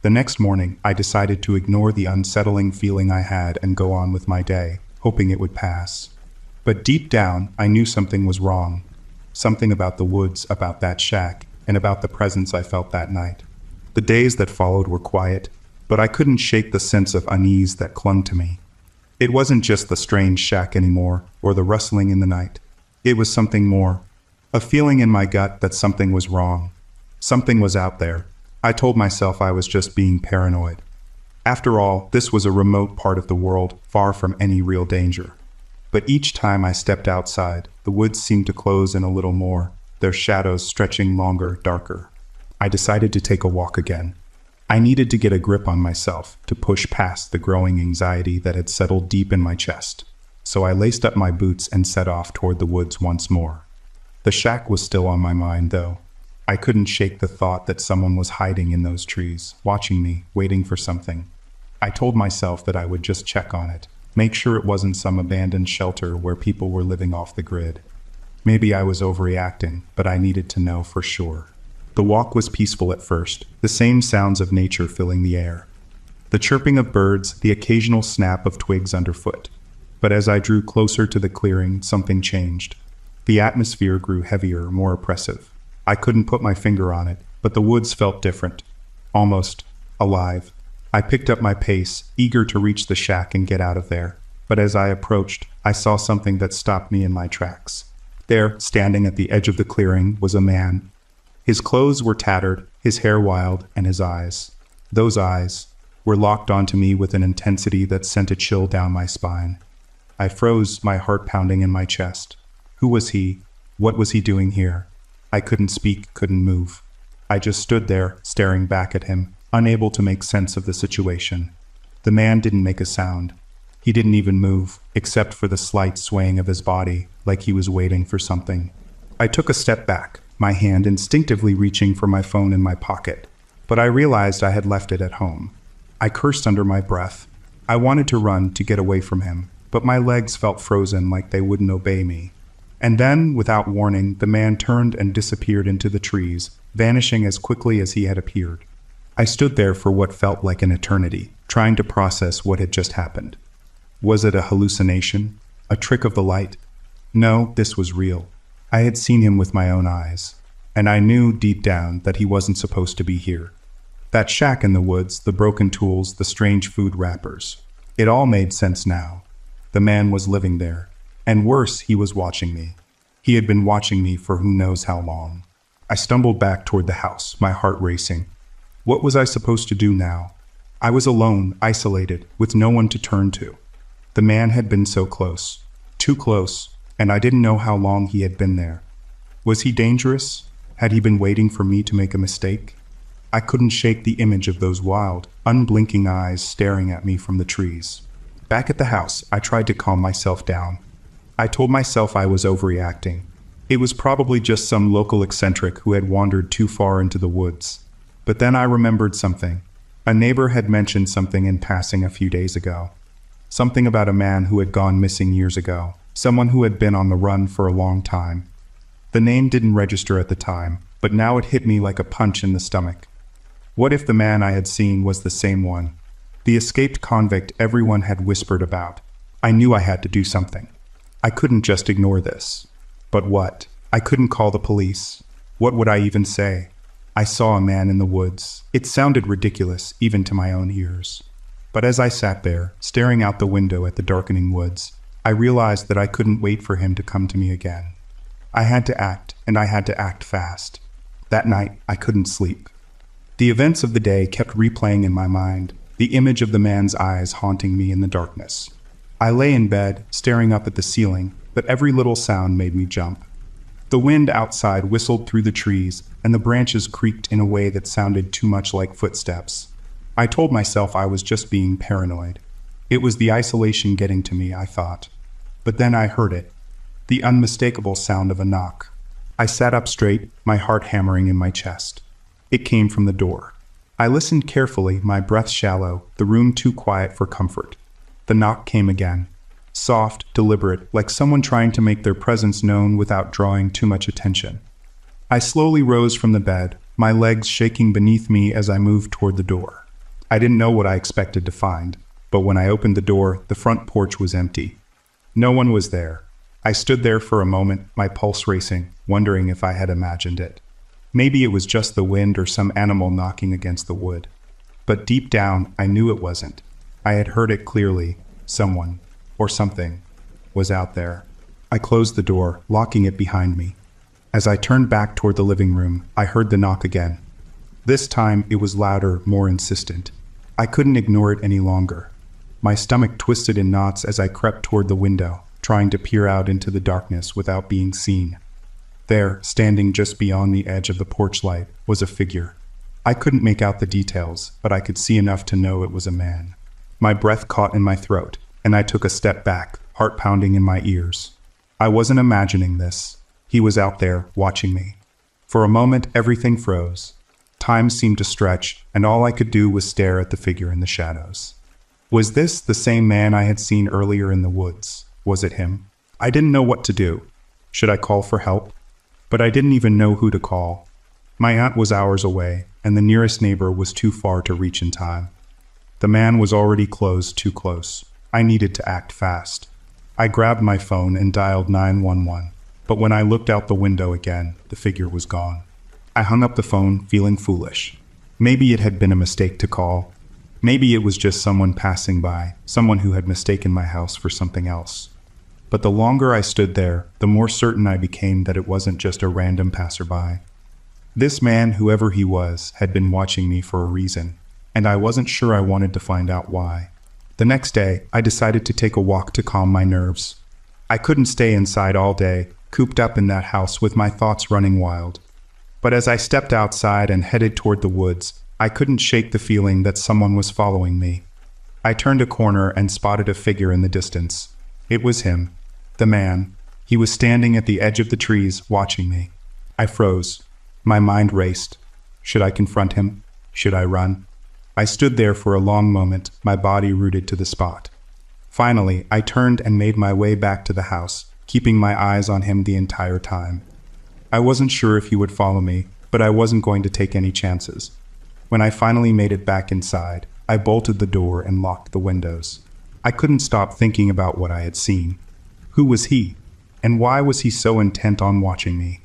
The next morning, I decided to ignore the unsettling feeling I had and go on with my day, hoping it would pass. But deep down, I knew something was wrong. Something about the woods, about that shack, and about the presence I felt that night. The days that followed were quiet, but I couldn't shake the sense of unease that clung to me. It wasn't just the strange shack anymore, or the rustling in the night. It was something more. A feeling in my gut that something was wrong. Something was out there. I told myself I was just being paranoid. After all, this was a remote part of the world, far from any real danger. But each time I stepped outside, the woods seemed to close in a little more, their shadows stretching longer, darker. I decided to take a walk again. I needed to get a grip on myself, to push past the growing anxiety that had settled deep in my chest. So I laced up my boots and set off toward the woods once more. The shack was still on my mind, though. I couldn't shake the thought that someone was hiding in those trees, watching me, waiting for something. I told myself that I would just check on it, make sure it wasn't some abandoned shelter where people were living off the grid. Maybe I was overreacting, but I needed to know for sure. The walk was peaceful at first, the same sounds of nature filling the air. The chirping of birds, the occasional snap of twigs underfoot. But as I drew closer to the clearing, something changed. The atmosphere grew heavier, more oppressive. I couldn't put my finger on it, but the woods felt different. Almost alive. I picked up my pace, eager to reach the shack and get out of there. But as I approached, I saw something that stopped me in my tracks. There, standing at the edge of the clearing, was a man. His clothes were tattered, his hair wild, and his eyes. Those eyes were locked onto me with an intensity that sent a chill down my spine. I froze, my heart pounding in my chest. Who was he? What was he doing here? I couldn't speak, couldn't move. I just stood there, staring back at him, unable to make sense of the situation. The man didn't make a sound. He didn't even move, except for the slight swaying of his body, like he was waiting for something. I took a step back, my hand instinctively reaching for my phone in my pocket, but I realized I had left it at home. I cursed under my breath. I wanted to run to get away from him, but my legs felt frozen like they wouldn't obey me. And then, without warning, the man turned and disappeared into the trees, vanishing as quickly as he had appeared. I stood there for what felt like an eternity, trying to process what had just happened. Was it a hallucination? A trick of the light? No, this was real. I had seen him with my own eyes, and I knew deep down that he wasn't supposed to be here. That shack in the woods, the broken tools, the strange food wrappers. It all made sense now. The man was living there. And worse, he was watching me. He had been watching me for who knows how long. I stumbled back toward the house, my heart racing. What was I supposed to do now? I was alone, isolated, with no one to turn to. The man had been so close. Too close, and I didn't know how long he had been there. Was he dangerous? Had he been waiting for me to make a mistake? I couldn't shake the image of those wild, unblinking eyes staring at me from the trees. Back at the house, I tried to calm myself down. I told myself I was overreacting. It was probably just some local eccentric who had wandered too far into the woods. But then I remembered something. A neighbor had mentioned something in passing a few days ago. Something about a man who had gone missing years ago. Someone who had been on the run for a long time. The name didn't register at the time, but now it hit me like a punch in the stomach. What if the man I had seen was the same one? The escaped convict everyone had whispered about. I knew I had to do something. I couldn't just ignore this. But what? I couldn't call the police. What would I even say? I saw a man in the woods. It sounded ridiculous, even to my own ears. But as I sat there, staring out the window at the darkening woods, I realized that I couldn't wait for him to come to me again. I had to act, and I had to act fast. That night, I couldn't sleep. The events of the day kept replaying in my mind, the image of the man's eyes haunting me in the darkness. I lay in bed, staring up at the ceiling, but every little sound made me jump. The wind outside whistled through the trees, and the branches creaked in a way that sounded too much like footsteps. I told myself I was just being paranoid. It was the isolation getting to me, I thought. But then I heard it. The unmistakable sound of a knock. I sat up straight, my heart hammering in my chest. It came from the door. I listened carefully, my breath shallow, the room too quiet for comfort. The knock came again. Soft, deliberate, like someone trying to make their presence known without drawing too much attention. I slowly rose from the bed, my legs shaking beneath me as I moved toward the door. I didn't know what I expected to find, but when I opened the door, the front porch was empty. No one was there. I stood there for a moment, my pulse racing, wondering if I had imagined it. Maybe it was just the wind or some animal knocking against the wood. But deep down, I knew it wasn't. I had heard it clearly. Someone, or something, was out there. I closed the door, locking it behind me. As I turned back toward the living room, I heard the knock again. This time, it was louder, more insistent. I couldn't ignore it any longer. My stomach twisted in knots as I crept toward the window, trying to peer out into the darkness without being seen. There, standing just beyond the edge of the porch light, was a figure. I couldn't make out the details, but I could see enough to know it was a man. My breath caught in my throat, and I took a step back, heart pounding in my ears. I wasn't imagining this. He was out there, watching me. For a moment, everything froze. Time seemed to stretch, and all I could do was stare at the figure in the shadows. Was this the same man I had seen earlier in the woods? Was it him? I didn't know what to do. Should I call for help? But I didn't even know who to call. My aunt was hours away, and the nearest neighbor was too far to reach in time. The man was already too close. I needed to act fast. I grabbed my phone and dialed 911, but when I looked out the window again, the figure was gone. I hung up the phone, feeling foolish. Maybe it had been a mistake to call. Maybe it was just someone passing by, someone who had mistaken my house for something else. But the longer I stood there, the more certain I became that it wasn't just a random passerby. This man, whoever he was, had been watching me for a reason, and I wasn't sure I wanted to find out why. The next day, I decided to take a walk to calm my nerves. I couldn't stay inside all day, cooped up in that house with my thoughts running wild. But as I stepped outside and headed toward the woods, I couldn't shake the feeling that someone was following me. I turned a corner and spotted a figure in the distance. It was him, the man. He was standing at the edge of the trees, watching me. I froze. My mind raced. Should I confront him? Should I run? I stood there for a long moment, my body rooted to the spot. Finally, I turned and made my way back to the house, keeping my eyes on him the entire time. I wasn't sure if he would follow me, but I wasn't going to take any chances. When I finally made it back inside, I bolted the door and locked the windows. I couldn't stop thinking about what I had seen. Who was he? And why was he so intent on watching me?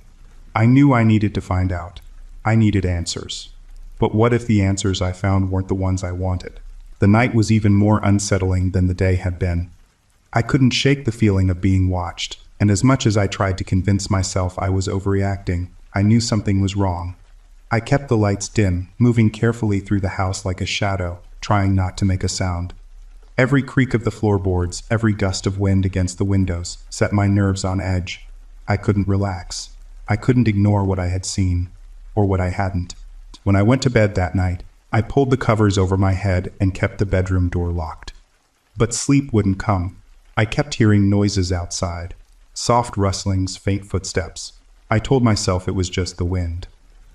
I knew I needed to find out. I needed answers. But what if the answers I found weren't the ones I wanted? The night was even more unsettling than the day had been. I couldn't shake the feeling of being watched, and as much as I tried to convince myself I was overreacting, I knew something was wrong. I kept the lights dim, moving carefully through the house like a shadow, trying not to make a sound. Every creak of the floorboards, every gust of wind against the windows, set my nerves on edge. I couldn't relax. I couldn't ignore what I had seen, or what I hadn't. When I went to bed that night, I pulled the covers over my head and kept the bedroom door locked. But sleep wouldn't come. I kept hearing noises outside. Soft rustlings, faint footsteps. I told myself it was just the wind.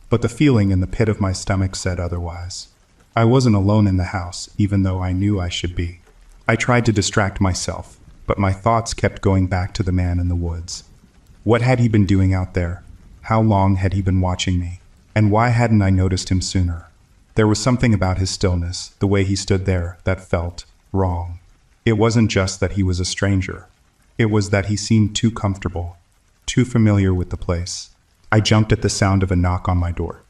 But the feeling in the pit of my stomach said otherwise. I wasn't alone in the house, even though I knew I should be. I tried to distract myself, but my thoughts kept going back to the man in the woods. What had he been doing out there? How long had he been watching me? And why hadn't I noticed him sooner? There was something about his stillness, the way he stood there, that felt wrong. It wasn't just that he was a stranger. It was that he seemed too comfortable, too familiar with the place. I jumped at the sound of a knock on my door.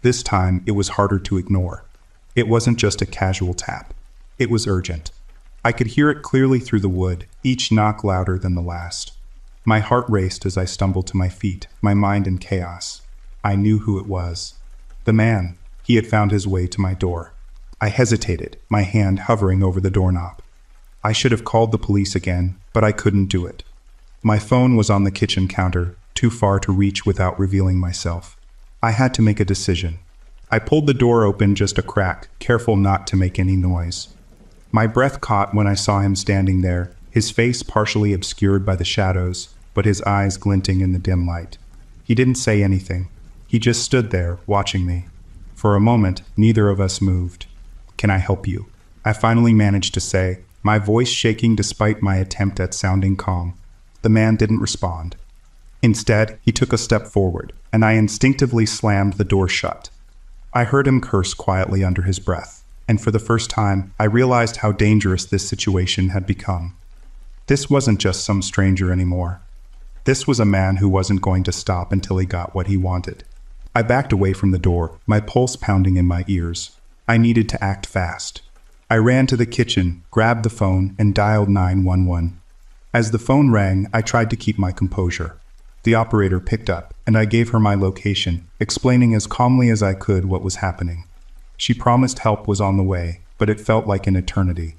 This time, it was harder to ignore. It wasn't just a casual tap. It was urgent. I could hear it clearly through the wood, each knock louder than the last. My heart raced as I stumbled to my feet, my mind in chaos. I knew who it was. The man. He had found his way to my door. I hesitated, my hand hovering over the doorknob. I should have called the police again, but I couldn't do it. My phone was on the kitchen counter, too far to reach without revealing myself. I had to make a decision. I pulled the door open just a crack, careful not to make any noise. My breath caught when I saw him standing there, his face partially obscured by the shadows, but his eyes glinting in the dim light. He didn't say anything. He just stood there, watching me. For a moment, neither of us moved. "Can I help you?" I finally managed to say, my voice shaking despite my attempt at sounding calm. The man didn't respond. Instead, he took a step forward, and I instinctively slammed the door shut. I heard him curse quietly under his breath, and for the first time, I realized how dangerous this situation had become. This wasn't just some stranger anymore. This was a man who wasn't going to stop until he got what he wanted. I backed away from the door, my pulse pounding in my ears. I needed to act fast. I ran to the kitchen, grabbed the phone, and dialed 911. As the phone rang, I tried to keep my composure. The operator picked up, and I gave her my location, explaining as calmly as I could what was happening. She promised help was on the way, but it felt like an eternity.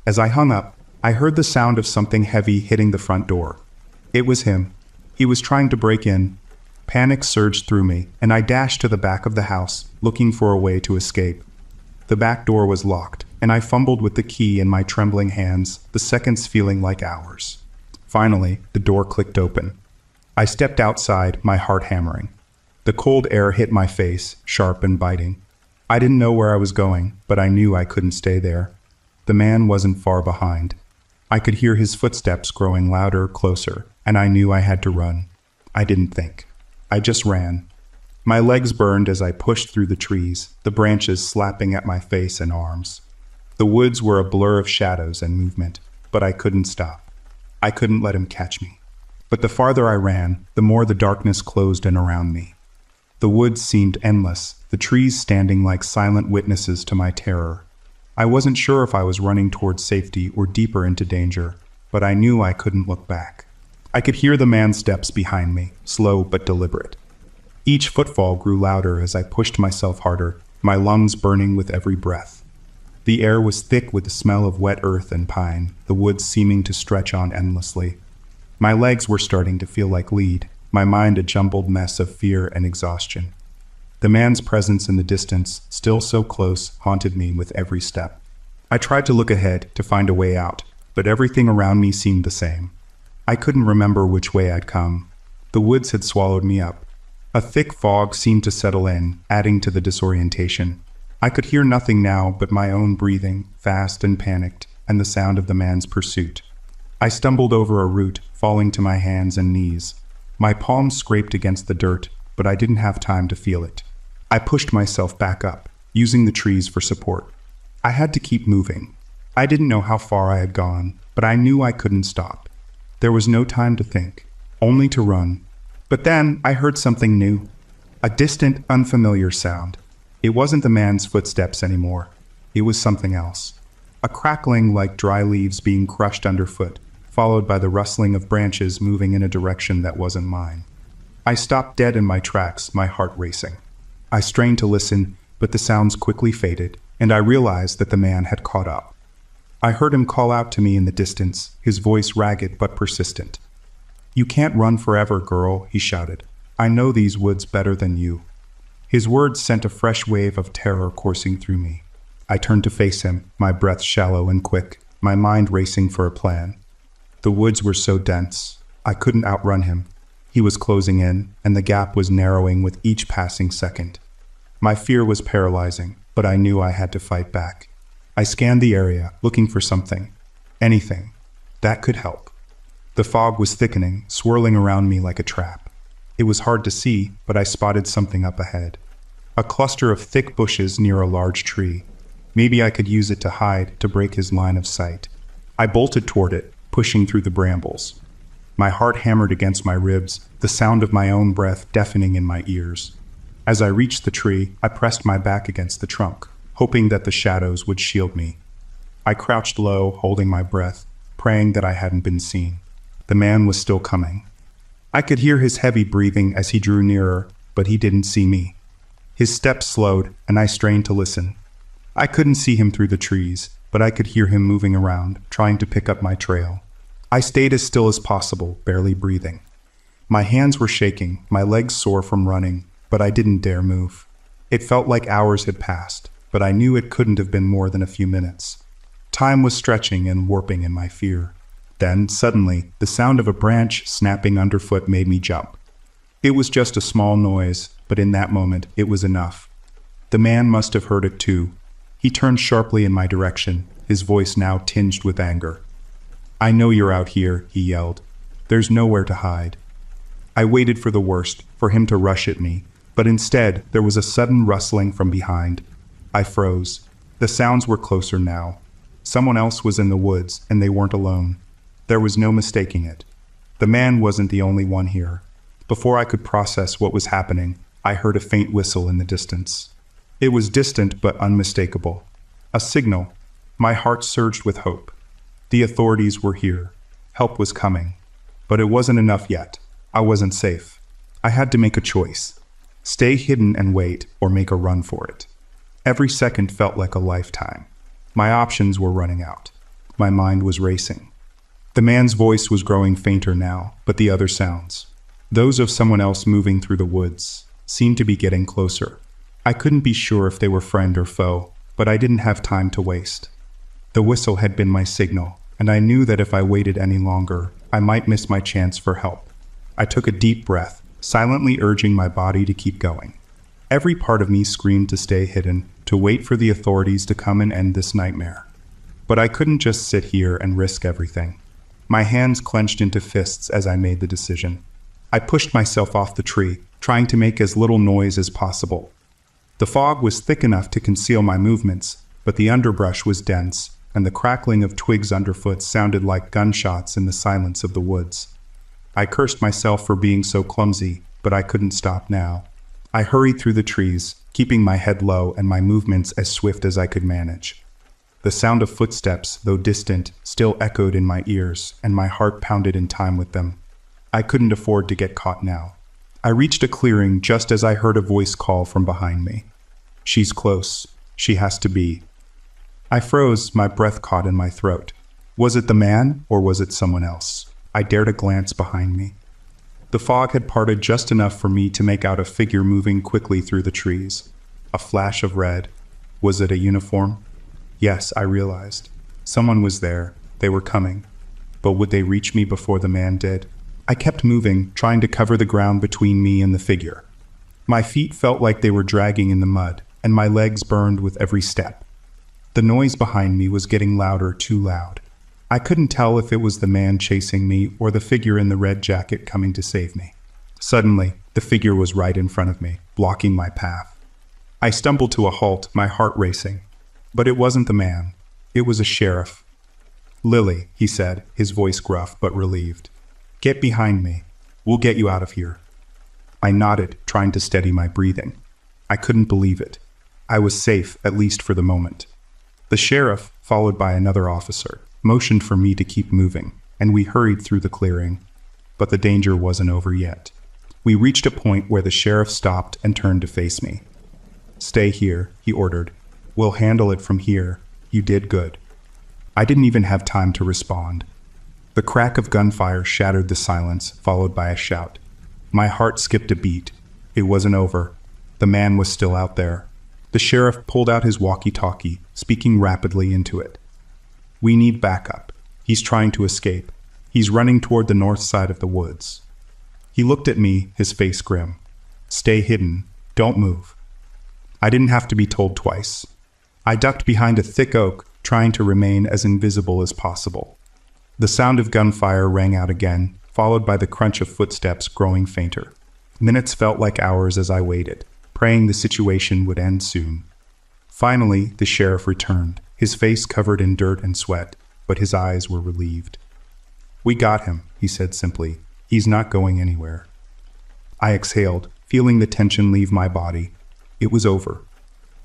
As I hung up, I heard the sound of something heavy hitting the front door. It was him. He was trying to break in. Panic surged through me, and I dashed to the back of the house, looking for a way to escape. The back door was locked, and I fumbled with the key in my trembling hands, the seconds feeling like hours. Finally, the door clicked open. I stepped outside, my heart hammering. The cold air hit my face, sharp and biting. I didn't know where I was going, but I knew I couldn't stay there. The man wasn't far behind. I could hear his footsteps growing louder, closer, and I knew I had to run. I didn't think. I just ran. My legs burned as I pushed through the trees, the branches slapping at my face and arms. The woods were a blur of shadows and movement, but I couldn't stop. I couldn't let him catch me. But the farther I ran, the more the darkness closed in around me. The woods seemed endless, the trees standing like silent witnesses to my terror. I wasn't sure if I was running towards safety or deeper into danger, but I knew I couldn't look back. I could hear the man's steps behind me, slow but deliberate. Each footfall grew louder as I pushed myself harder, my lungs burning with every breath. The air was thick with the smell of wet earth and pine, the woods seeming to stretch on endlessly. My legs were starting to feel like lead, my mind a jumbled mess of fear and exhaustion. The man's presence in the distance, still so close, haunted me with every step. I tried to look ahead, to find a way out, but everything around me seemed the same. I couldn't remember which way I'd come. The woods had swallowed me up. A thick fog seemed to settle in, adding to the disorientation. I could hear nothing now but my own breathing, fast and panicked, and the sound of the man's pursuit. I stumbled over a root, falling to my hands and knees. My palms scraped against the dirt, but I didn't have time to feel it. I pushed myself back up, using the trees for support. I had to keep moving. I didn't know how far I had gone, but I knew I couldn't stop. There was no time to think, only to run. But then I heard something new. A distant, unfamiliar sound. It wasn't the man's footsteps anymore. It was something else. A crackling like dry leaves being crushed underfoot, followed by the rustling of branches moving in a direction that wasn't mine. I stopped dead in my tracks, my heart racing. I strained to listen, but the sounds quickly faded, and I realized that the man had caught up. I heard him call out to me in the distance, his voice ragged but persistent. "You can't run forever, girl," he shouted. "I know these woods better than you." His words sent a fresh wave of terror coursing through me. I turned to face him, my breath shallow and quick, my mind racing for a plan. The woods were so dense, I couldn't outrun him. He was closing in, and the gap was narrowing with each passing second. My fear was paralyzing, but I knew I had to fight back. I scanned the area, looking for something, anything, that could help. The fog was thickening, swirling around me like a trap. It was hard to see, but I spotted something up ahead. A cluster of thick bushes near a large tree. Maybe I could use it to hide, to break his line of sight. I bolted toward it, pushing through the brambles. My heart hammered against my ribs, the sound of my own breath deafening in my ears. As I reached the tree, I pressed my back against the trunk, hoping that the shadows would shield me. I crouched low, holding my breath, praying that I hadn't been seen. The man was still coming. I could hear his heavy breathing as he drew nearer, but he didn't see me. His steps slowed, and I strained to listen. I couldn't see him through the trees, but I could hear him moving around, trying to pick up my trail. I stayed as still as possible, barely breathing. My hands were shaking, my legs sore from running, but I didn't dare move. It felt like hours had passed, but I knew it couldn't have been more than a few minutes. Time was stretching and warping in my fear. Then, suddenly, the sound of a branch snapping underfoot made me jump. It was just a small noise, but in that moment, it was enough. The man must have heard it too. He turned sharply in my direction, his voice now tinged with anger. "I know you're out here," he yelled. "There's nowhere to hide." I waited for the worst, for him to rush at me, but instead, there was a sudden rustling from behind. I froze. The sounds were closer now. Someone else was in the woods, and they weren't alone. There was no mistaking it. The man wasn't the only one here. Before I could process what was happening, I heard a faint whistle in the distance. It was distant but unmistakable. A signal. My heart surged with hope. The authorities were here. Help was coming. But it wasn't enough yet. I wasn't safe. I had to make a choice. Stay hidden and wait, or make a run for it. Every second felt like a lifetime. My options were running out. My mind was racing. The man's voice was growing fainter now, but the other sounds, those of someone else moving through the woods, seemed to be getting closer. I couldn't be sure if they were friend or foe, but I didn't have time to waste. The whistle had been my signal, and I knew that if I waited any longer, I might miss my chance for help. I took a deep breath, silently urging my body to keep going. Every part of me screamed to stay hidden, to wait for the authorities to come and end this nightmare. But I couldn't just sit here and risk everything. My hands clenched into fists as I made the decision. I pushed myself off the tree, trying to make as little noise as possible. The fog was thick enough to conceal my movements, but the underbrush was dense, and the crackling of twigs underfoot sounded like gunshots in the silence of the woods. I cursed myself for being so clumsy, but I couldn't stop now. I hurried through the trees, keeping my head low and my movements as swift as I could manage. The sound of footsteps, though distant, still echoed in my ears, and my heart pounded in time with them. I couldn't afford to get caught now. I reached a clearing just as I heard a voice call from behind me. "She's close. She has to be." I froze, my breath caught in my throat. Was it the man, or was it someone else? I dared a glance behind me. The fog had parted just enough for me to make out a figure moving quickly through the trees. A flash of red. Was it a uniform? Yes, I realized. Someone was there. They were coming. But would they reach me before the man did? I kept moving, trying to cover the ground between me and the figure. My feet felt like they were dragging in the mud, and my legs burned with every step. The noise behind me was getting louder, too loud. I couldn't tell if it was the man chasing me or the figure in the red jacket coming to save me. Suddenly, the figure was right in front of me, blocking my path. I stumbled to a halt, my heart racing. But it wasn't the man. It was a sheriff. "Lily," he said, his voice gruff but relieved. "Get behind me. We'll get you out of here." I nodded, trying to steady my breathing. I couldn't believe it. I was safe, at least for the moment. The sheriff, followed by another officer, motioned for me to keep moving, and we hurried through the clearing. But the danger wasn't over yet. We reached a point where the sheriff stopped and turned to face me. "Stay here," he ordered. "We'll handle it from here. You did good." I didn't even have time to respond. The crack of gunfire shattered the silence, followed by a shout. My heart skipped a beat. It wasn't over. The man was still out there. The sheriff pulled out his walkie-talkie, speaking rapidly into it. "We need backup. He's trying to escape. He's running toward the north side of the woods." He looked at me, his face grim. "Stay hidden. Don't move." I didn't have to be told twice. I ducked behind a thick oak, trying to remain as invisible as possible. The sound of gunfire rang out again, followed by the crunch of footsteps growing fainter. Minutes felt like hours as I waited, praying the situation would end soon. Finally, the sheriff returned, his face covered in dirt and sweat, but his eyes were relieved. "We got him," he said simply. "He's not going anywhere." I exhaled, feeling the tension leave my body. It was over.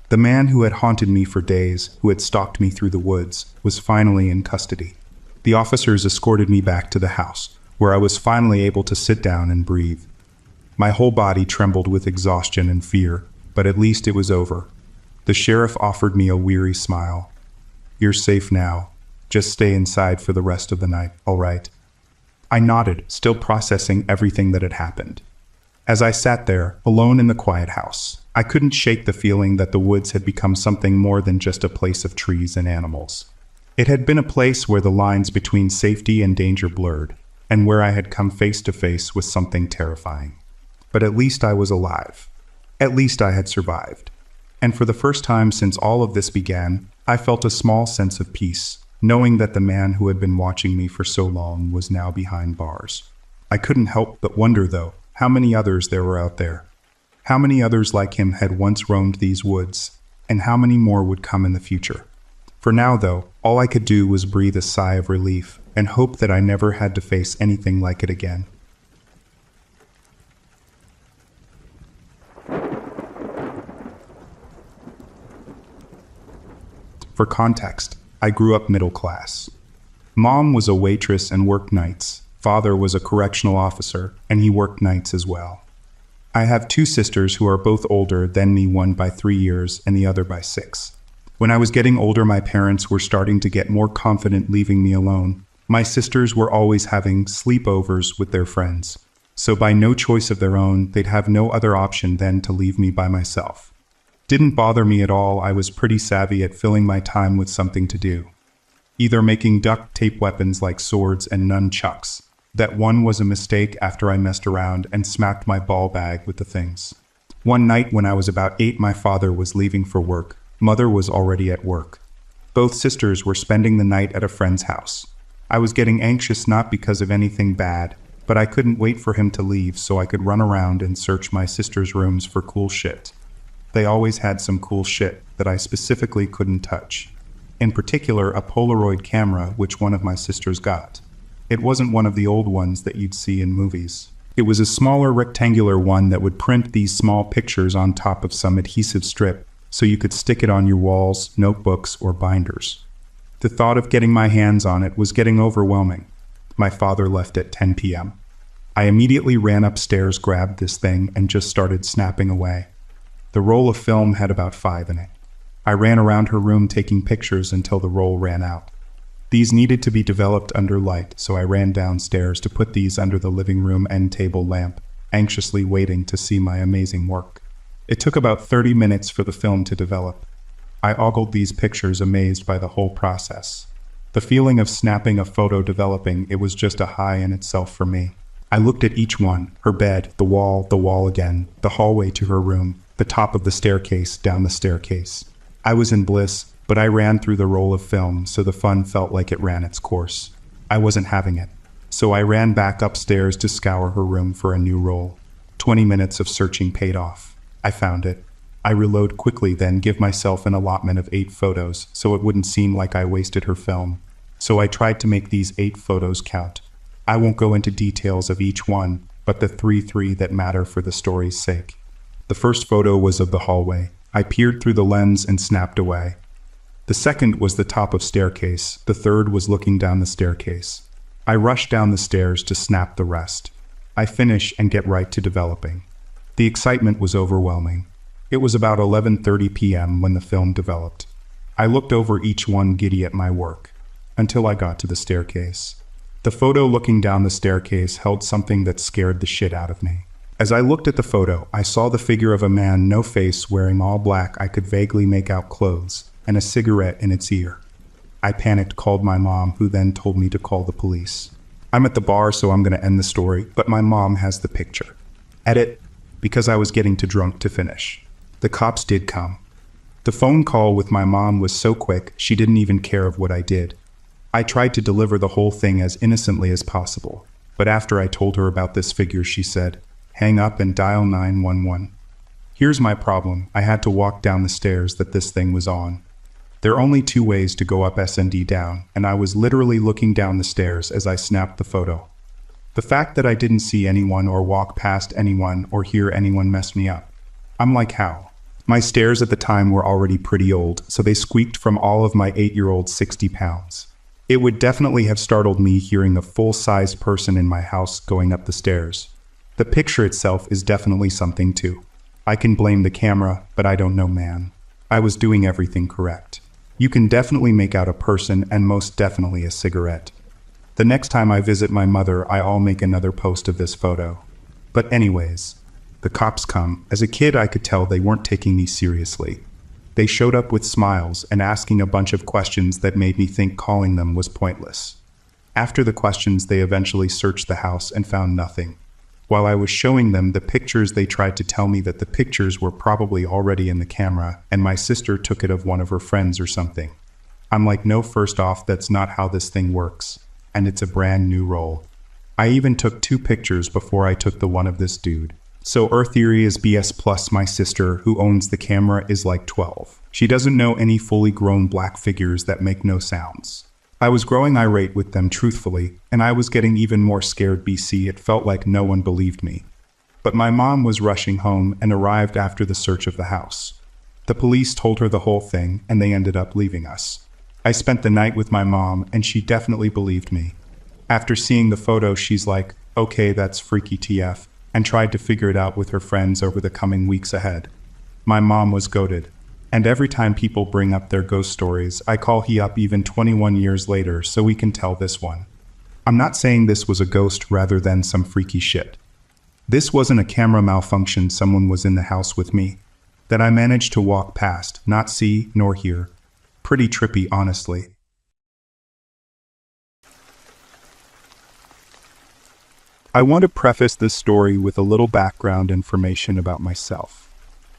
The man who had haunted me for days, who had stalked me through the woods, was finally in custody. The officers escorted me back to the house, where I was finally able to sit down and breathe. My whole body trembled with exhaustion and fear, but at least it was over. The sheriff offered me a weary smile. "You're safe now. Just stay inside for the rest of the night, all right?" I nodded, still processing everything that had happened. As I sat there, alone in the quiet house, I couldn't shake the feeling that the woods had become something more than just a place of trees and animals. It had been a place where the lines between safety and danger blurred, and where I had come face to face with something terrifying. But at least I was alive. At least I had survived. And for the first time since all of this began, I felt a small sense of peace, knowing that the man who had been watching me for so long was now behind bars. I couldn't help but wonder, though, how many others there were out there. How many others like him had once roamed these woods, and how many more would come in the future. For now, though, all I could do was breathe a sigh of relief and hope that I never had to face anything like it again. For context, I grew up middle class. Mom was a waitress and worked nights. Father was a correctional officer, and he worked nights as well. I have two sisters who are both older than me, one by 3 years and the other by 6. When I was getting older, my parents were starting to get more confident leaving me alone. My sisters were always having sleepovers with their friends. So by no choice of their own, they'd have no other option than to leave me by myself. Didn't bother me at all. I was pretty savvy at filling my time with something to do. Either making duct tape weapons like swords and nunchucks. That one was a mistake after I messed around and smacked my ball bag with the things. One night when I was about 8, my father was leaving for work. Mother was already at work. Both sisters were spending the night at a friend's house. I was getting anxious not because of anything bad, but I couldn't wait for him to leave so I could run around and search my sisters' rooms for cool shit. They always had some cool shit that I specifically couldn't touch. In particular, a Polaroid camera which one of my sisters got. It wasn't one of the old ones that you'd see in movies. It was a smaller rectangular one that would print these small pictures on top of some adhesive strip so you could stick it on your walls, notebooks, or binders. The thought of getting my hands on it was getting overwhelming. My father left at 10 p.m. I immediately ran upstairs, grabbed this thing, and just started snapping away. The roll of film had about 5 in it. I ran around her room taking pictures until the roll ran out. These needed to be developed under light, so I ran downstairs to put these under the living room end table lamp, anxiously waiting to see my amazing work. It took about 30 minutes for the film to develop. I ogled these pictures, amazed by the whole process. The feeling of snapping a photo developing, it was just a high in itself for me. I looked at each one, her bed, the wall again, the hallway to her room, the top of the staircase, down the staircase. I was in bliss, but I ran through the roll of film, so the fun felt like it ran its course. I wasn't having it. So I ran back upstairs to scour her room for a new roll. 20 minutes of searching paid off. I found it. I reload quickly, then give myself an allotment of 8 photos, so it wouldn't seem like I wasted her film. So I tried to make these 8 photos count. I won't go into details of each one, but the three that matter for the story's sake. The first photo was of the hallway. I peered through the lens and snapped away. The second was the top of staircase. The third was looking down the staircase. I rushed down the stairs to snap the rest. I finish and get right to developing. The excitement was overwhelming. It was about 11:30 p.m. when the film developed. I looked over each one, giddy at my work, until I got to the staircase. The photo looking down the staircase held something that scared the shit out of me. As I looked at the photo, I saw the figure of a man, no face, wearing all black. I could vaguely make out clothes, and a cigarette in its ear. I panicked, called my mom, who then told me to call the police. I'm at the bar, so I'm going to end the story, but my mom has the picture. Edit, because I was getting too drunk to finish. The cops did come. The phone call with my mom was so quick, she didn't even care of what I did. I tried to deliver the whole thing as innocently as possible, but after I told her about this figure, she said, "Hang up and dial 911. Here's my problem. I had to walk down the stairs that this thing was on. There are only 2 ways to go up S&D down, and I was literally looking down the stairs as I snapped the photo. The fact that I didn't see anyone or walk past anyone or hear anyone messed me up. I'm like, how? My stairs at the time were already pretty old, so they squeaked from all of my 8-year-old 60 pounds. It would definitely have startled me hearing a full-sized person in my house going up the stairs. The picture itself is definitely something too. I can blame the camera, but I don't know, man. I was doing everything correct. You can definitely make out a person and most definitely a cigarette. The next time I visit my mother, I'll make another post of this photo. But anyways, the cops come. As a kid, I could tell they weren't taking me seriously. They showed up with smiles and asking a bunch of questions that made me think calling them was pointless. After the questions, they eventually searched the house and found nothing. While I was showing them the pictures, they tried to tell me that the pictures were probably already in the camera and my sister took it of one of her friends or something. I'm like, no, first off, that's not how this thing works. And it's a brand new roll. I even took 2 pictures before I took the one of this dude. So her theory is BS, plus my sister, who owns the camera, is like 12. She doesn't know any fully grown black figures that make no sounds. I was growing irate with them, truthfully, and I was getting even more scared. BC, it felt like no one believed me. But my mom was rushing home and arrived after the search of the house. The police told her the whole thing, and they ended up leaving us. I spent the night with my mom, and she definitely believed me. After seeing the photo, she's like, okay, that's freaky TF, and tried to figure it out with her friends over the coming weeks ahead. My mom was goated. And every time people bring up their ghost stories, I call he up even 21 years later so we can tell this one. I'm not saying this was a ghost rather than some freaky shit. This wasn't a camera malfunction, someone was in the house with me that I managed to walk past, not see nor hear. Pretty trippy, honestly. I want to preface this story with a little background information about myself.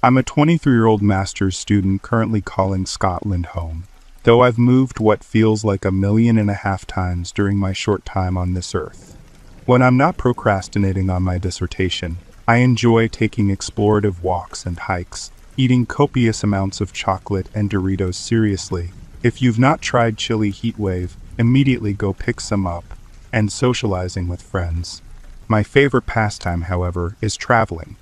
I'm a 23-year-old master's student currently calling Scotland home, though I've moved what feels like 1.5 million times during my short time on this earth. When I'm not procrastinating on my dissertation, I enjoy taking explorative walks and hikes, eating copious amounts of chocolate and Doritos. Seriously, if you've not tried chili heatwave, immediately go pick some up, and socializing with friends. My favorite pastime, however, is traveling.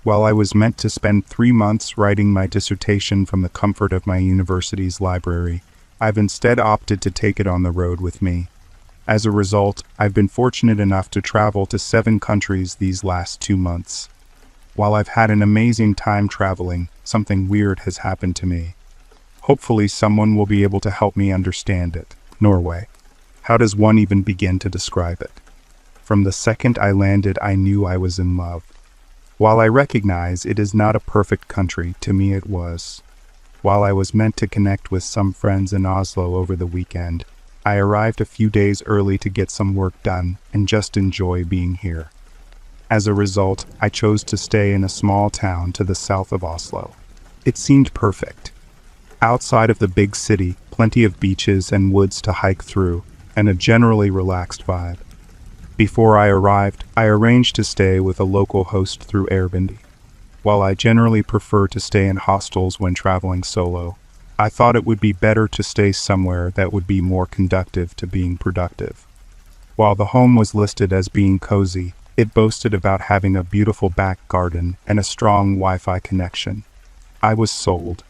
While I was meant to spend 3 months writing my dissertation from the comfort of my university's library, I've instead opted to take it on the road with me. As a result, I've been fortunate enough to travel to 7 countries these last 2 months. While I've had an amazing time traveling, something weird has happened to me. Hopefully someone will be able to help me understand it. Norway. How does one even begin to describe it? From the second I landed, I knew I was in love. While I recognize it is not a perfect country, to me it was. While I was meant to connect with some friends in Oslo over the weekend, I arrived a few days early to get some work done and just enjoy being here. As a result, I chose to stay in a small town to the south of Oslo. It seemed perfect. Outside of the big city, plenty of beaches and woods to hike through, and a generally relaxed vibe. Before I arrived, I arranged to stay with a local host through Airbnb. While I generally prefer to stay in hostels when traveling solo, I thought it would be better to stay somewhere that would be more conducive to being productive. While the home was listed as being cozy, it boasted about having a beautiful back garden and a strong Wi-Fi connection. I was sold.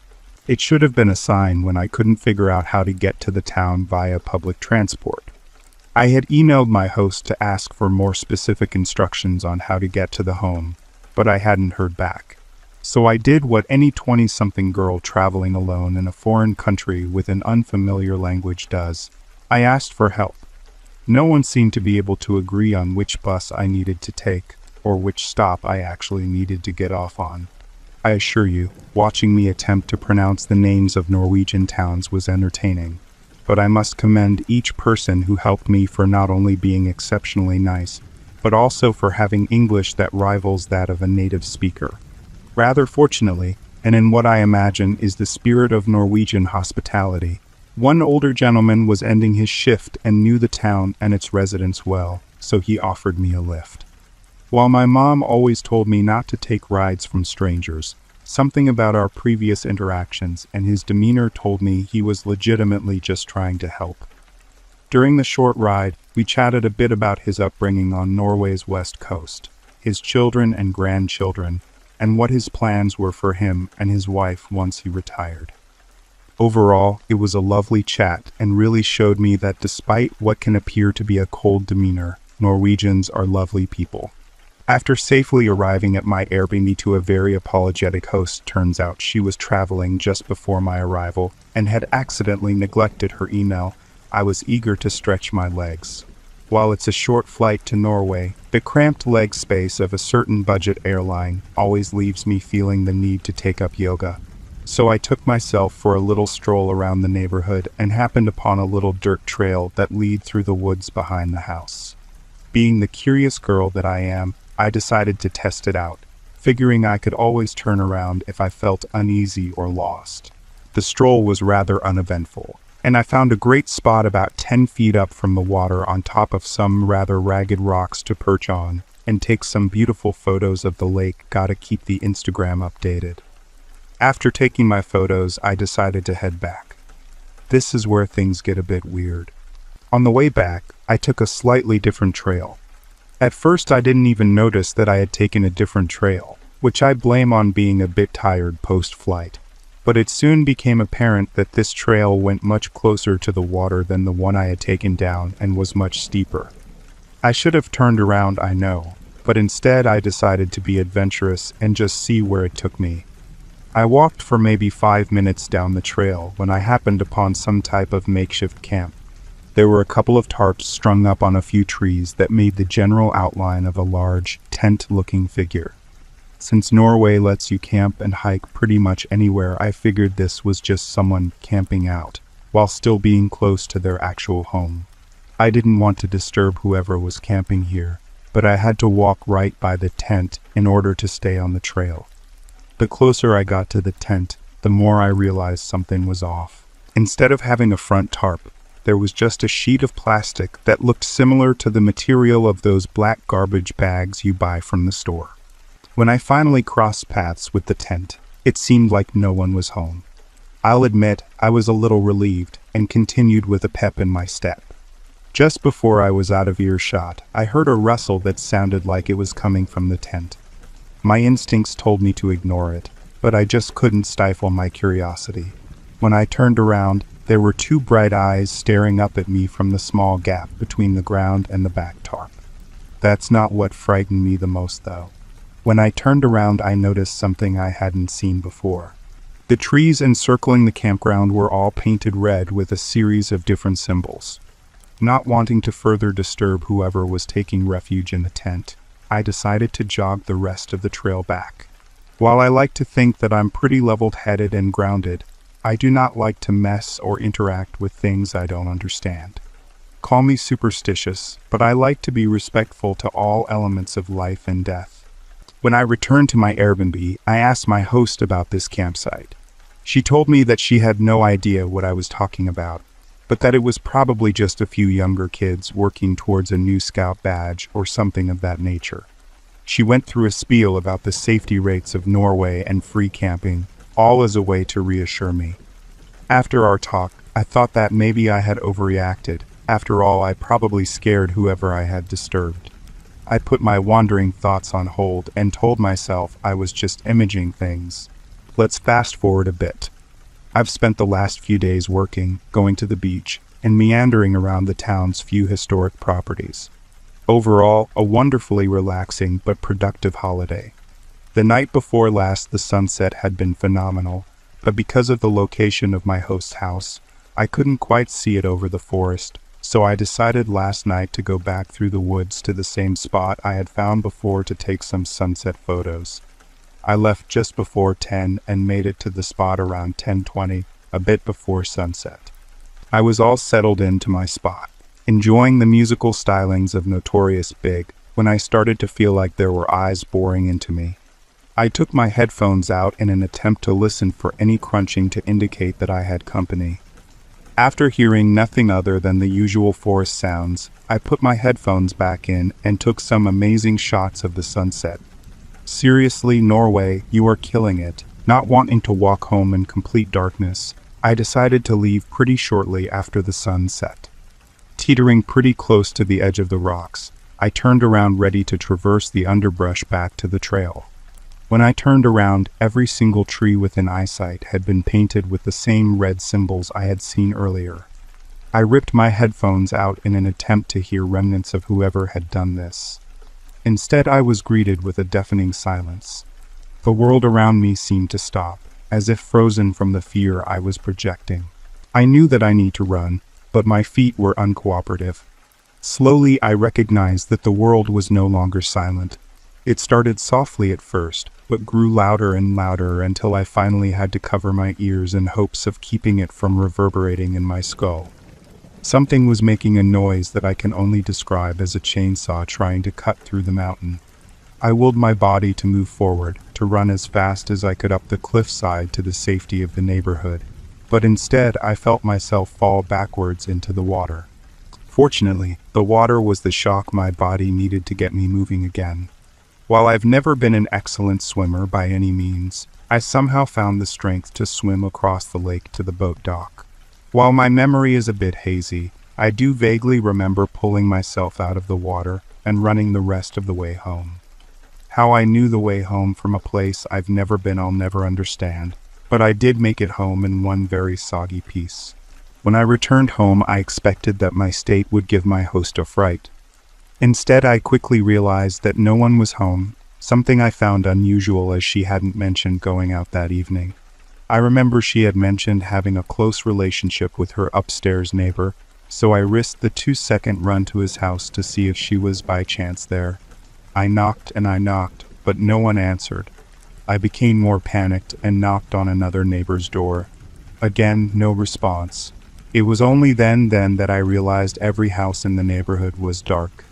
It should have been a sign when I couldn't figure out how to get to the town via public transport. I had emailed my host to ask for more specific instructions on how to get to the home, but I hadn't heard back. So I did what any 20-something girl traveling alone in a foreign country with an unfamiliar language does. I asked for help. No one seemed to be able to agree on which bus I needed to take, or which stop I actually needed to get off on. I assure you, watching me attempt to pronounce the names of Norwegian towns was entertaining. But I must commend each person who helped me for not only being exceptionally nice, but also for having English that rivals that of a native speaker. Rather fortunately, and in what I imagine is the spirit of Norwegian hospitality, one older gentleman was ending his shift and knew the town and its residents well, so he offered me a lift. While my mom always told me not to take rides from strangers, something about our previous interactions and his demeanor told me he was legitimately just trying to help. During the short ride, we chatted a bit about his upbringing on Norway's west coast, his children and grandchildren, and what his plans were for him and his wife once he retired. Overall, it was a lovely chat and really showed me that despite what can appear to be a cold demeanor, Norwegians are lovely people. After safely arriving at my Airbnb to a very apologetic host, turns out she was traveling just before my arrival and had accidentally neglected her email. I was eager to stretch my legs. While it's a short flight to Norway, the cramped leg space of a certain budget airline always leaves me feeling the need to take up yoga. So I took myself for a little stroll around the neighborhood and happened upon a little dirt trail that lead through the woods behind the house. Being the curious girl that I am, I decided to test it out, figuring I could always turn around if I felt uneasy or lost. The stroll was rather uneventful, and I found a great spot about 10 feet up from the water on top of some rather ragged rocks to perch on and take some beautiful photos of the lake. Gotta keep the Instagram updated. After taking my photos, I decided to head back. This is where things get a bit weird. On the way back, I took a slightly different trail. At first, I didn't even notice that I had taken a different trail, which I blame on being a bit tired post-flight. But it soon became apparent that this trail went much closer to the water than the one I had taken down and was much steeper. I should have turned around, I know, but instead I decided to be adventurous and just see where it took me. I walked for maybe 5 minutes down the trail when I happened upon some type of makeshift camp. There were a couple of tarps strung up on a few trees that made the general outline of a large, tent-looking figure. Since Norway lets you camp and hike pretty much anywhere, I figured this was just someone camping out, while still being close to their actual home. I didn't want to disturb whoever was camping here, but I had to walk right by the tent in order to stay on the trail. The closer I got to the tent, the more I realized something was off. Instead of having a front tarp, there was just a sheet of plastic that looked similar to the material of those black garbage bags you buy from the store. When I finally crossed paths with the tent, it seemed like no one was home. I'll admit I was a little relieved and continued with a pep in my step. Just before I was out of earshot, I heard a rustle that sounded like it was coming from the tent. My instincts told me to ignore it, but I just couldn't stifle my curiosity. When I turned around, there were two bright eyes staring up at me from the small gap between the ground and the back tarp. That's not what frightened me the most, though. When I turned around, I noticed something I hadn't seen before. The trees encircling the campground were all painted red with a series of different symbols. Not wanting to further disturb whoever was taking refuge in the tent, I decided to jog the rest of the trail back. While I like to think that I'm pretty level-headed and grounded, I do not like to mess or interact with things I don't understand. Call me superstitious, but I like to be respectful to all elements of life and death. When I returned to my Airbnb, I asked my host about this campsite. She told me that she had no idea what I was talking about, but that it was probably just a few younger kids working towards a new scout badge or something of that nature. She went through a spiel about the safety rates of Norway and free camping, all as a way to reassure me. After our talk, I thought that maybe I had overreacted. After all, I probably scared whoever I had disturbed. I put my wandering thoughts on hold and told myself I was just imaging things. Let's fast forward a bit. I've spent the last few days working, going to the beach, and meandering around the town's few historic properties. Overall, a wonderfully relaxing but productive holiday. The night before last, the sunset had been phenomenal, but because of the location of my host's house, I couldn't quite see it over the forest, so I decided last night to go back through the woods to the same spot I had found before to take some sunset photos. I left just before 10 and made it to the spot around 10:20, a bit before sunset. I was all settled into my spot, enjoying the musical stylings of Notorious Big, when I started to feel like there were eyes boring into me. I took my headphones out in an attempt to listen for any crunching to indicate that I had company. After hearing nothing other than the usual forest sounds, I put my headphones back in and took some amazing shots of the sunset. Seriously, Norway, you are killing it. Not wanting to walk home in complete darkness, I decided to leave pretty shortly after the sun set. Teetering pretty close to the edge of the rocks, I turned around ready to traverse the underbrush back to the trail. When I turned around, every single tree within eyesight had been painted with the same red symbols I had seen earlier. I ripped my headphones out in an attempt to hear remnants of whoever had done this. Instead, I was greeted with a deafening silence. The world around me seemed to stop, as if frozen from the fear I was projecting. I knew that I need to run, but my feet were uncooperative. Slowly, I recognized that the world was no longer silent. It started softly at first, but grew louder and louder until I finally had to cover my ears in hopes of keeping it from reverberating in my skull. Something was making a noise that I can only describe as a chainsaw trying to cut through the mountain. I willed my body to move forward, to run as fast as I could up the cliffside to the safety of the neighborhood, but instead I felt myself fall backwards into the water. Fortunately, the water was the shock my body needed to get me moving again. While I've never been an excellent swimmer by any means, I somehow found the strength to swim across the lake to the boat dock. While my memory is a bit hazy, I do vaguely remember pulling myself out of the water and running the rest of the way home. How I knew the way home from a place I've never been, I'll never understand, but I did make it home in one very soggy piece. When I returned home, I expected that my state would give my host a fright. Instead, I quickly realized that no one was home, something I found unusual as she hadn't mentioned going out that evening. I remember she had mentioned having a close relationship with her upstairs neighbor, so I risked the 2-second run to his house to see if she was by chance there. I knocked and I knocked, but no one answered. I became more panicked and knocked on another neighbor's door. Again, no response. It was only then that I realized every house in the neighborhood was dark.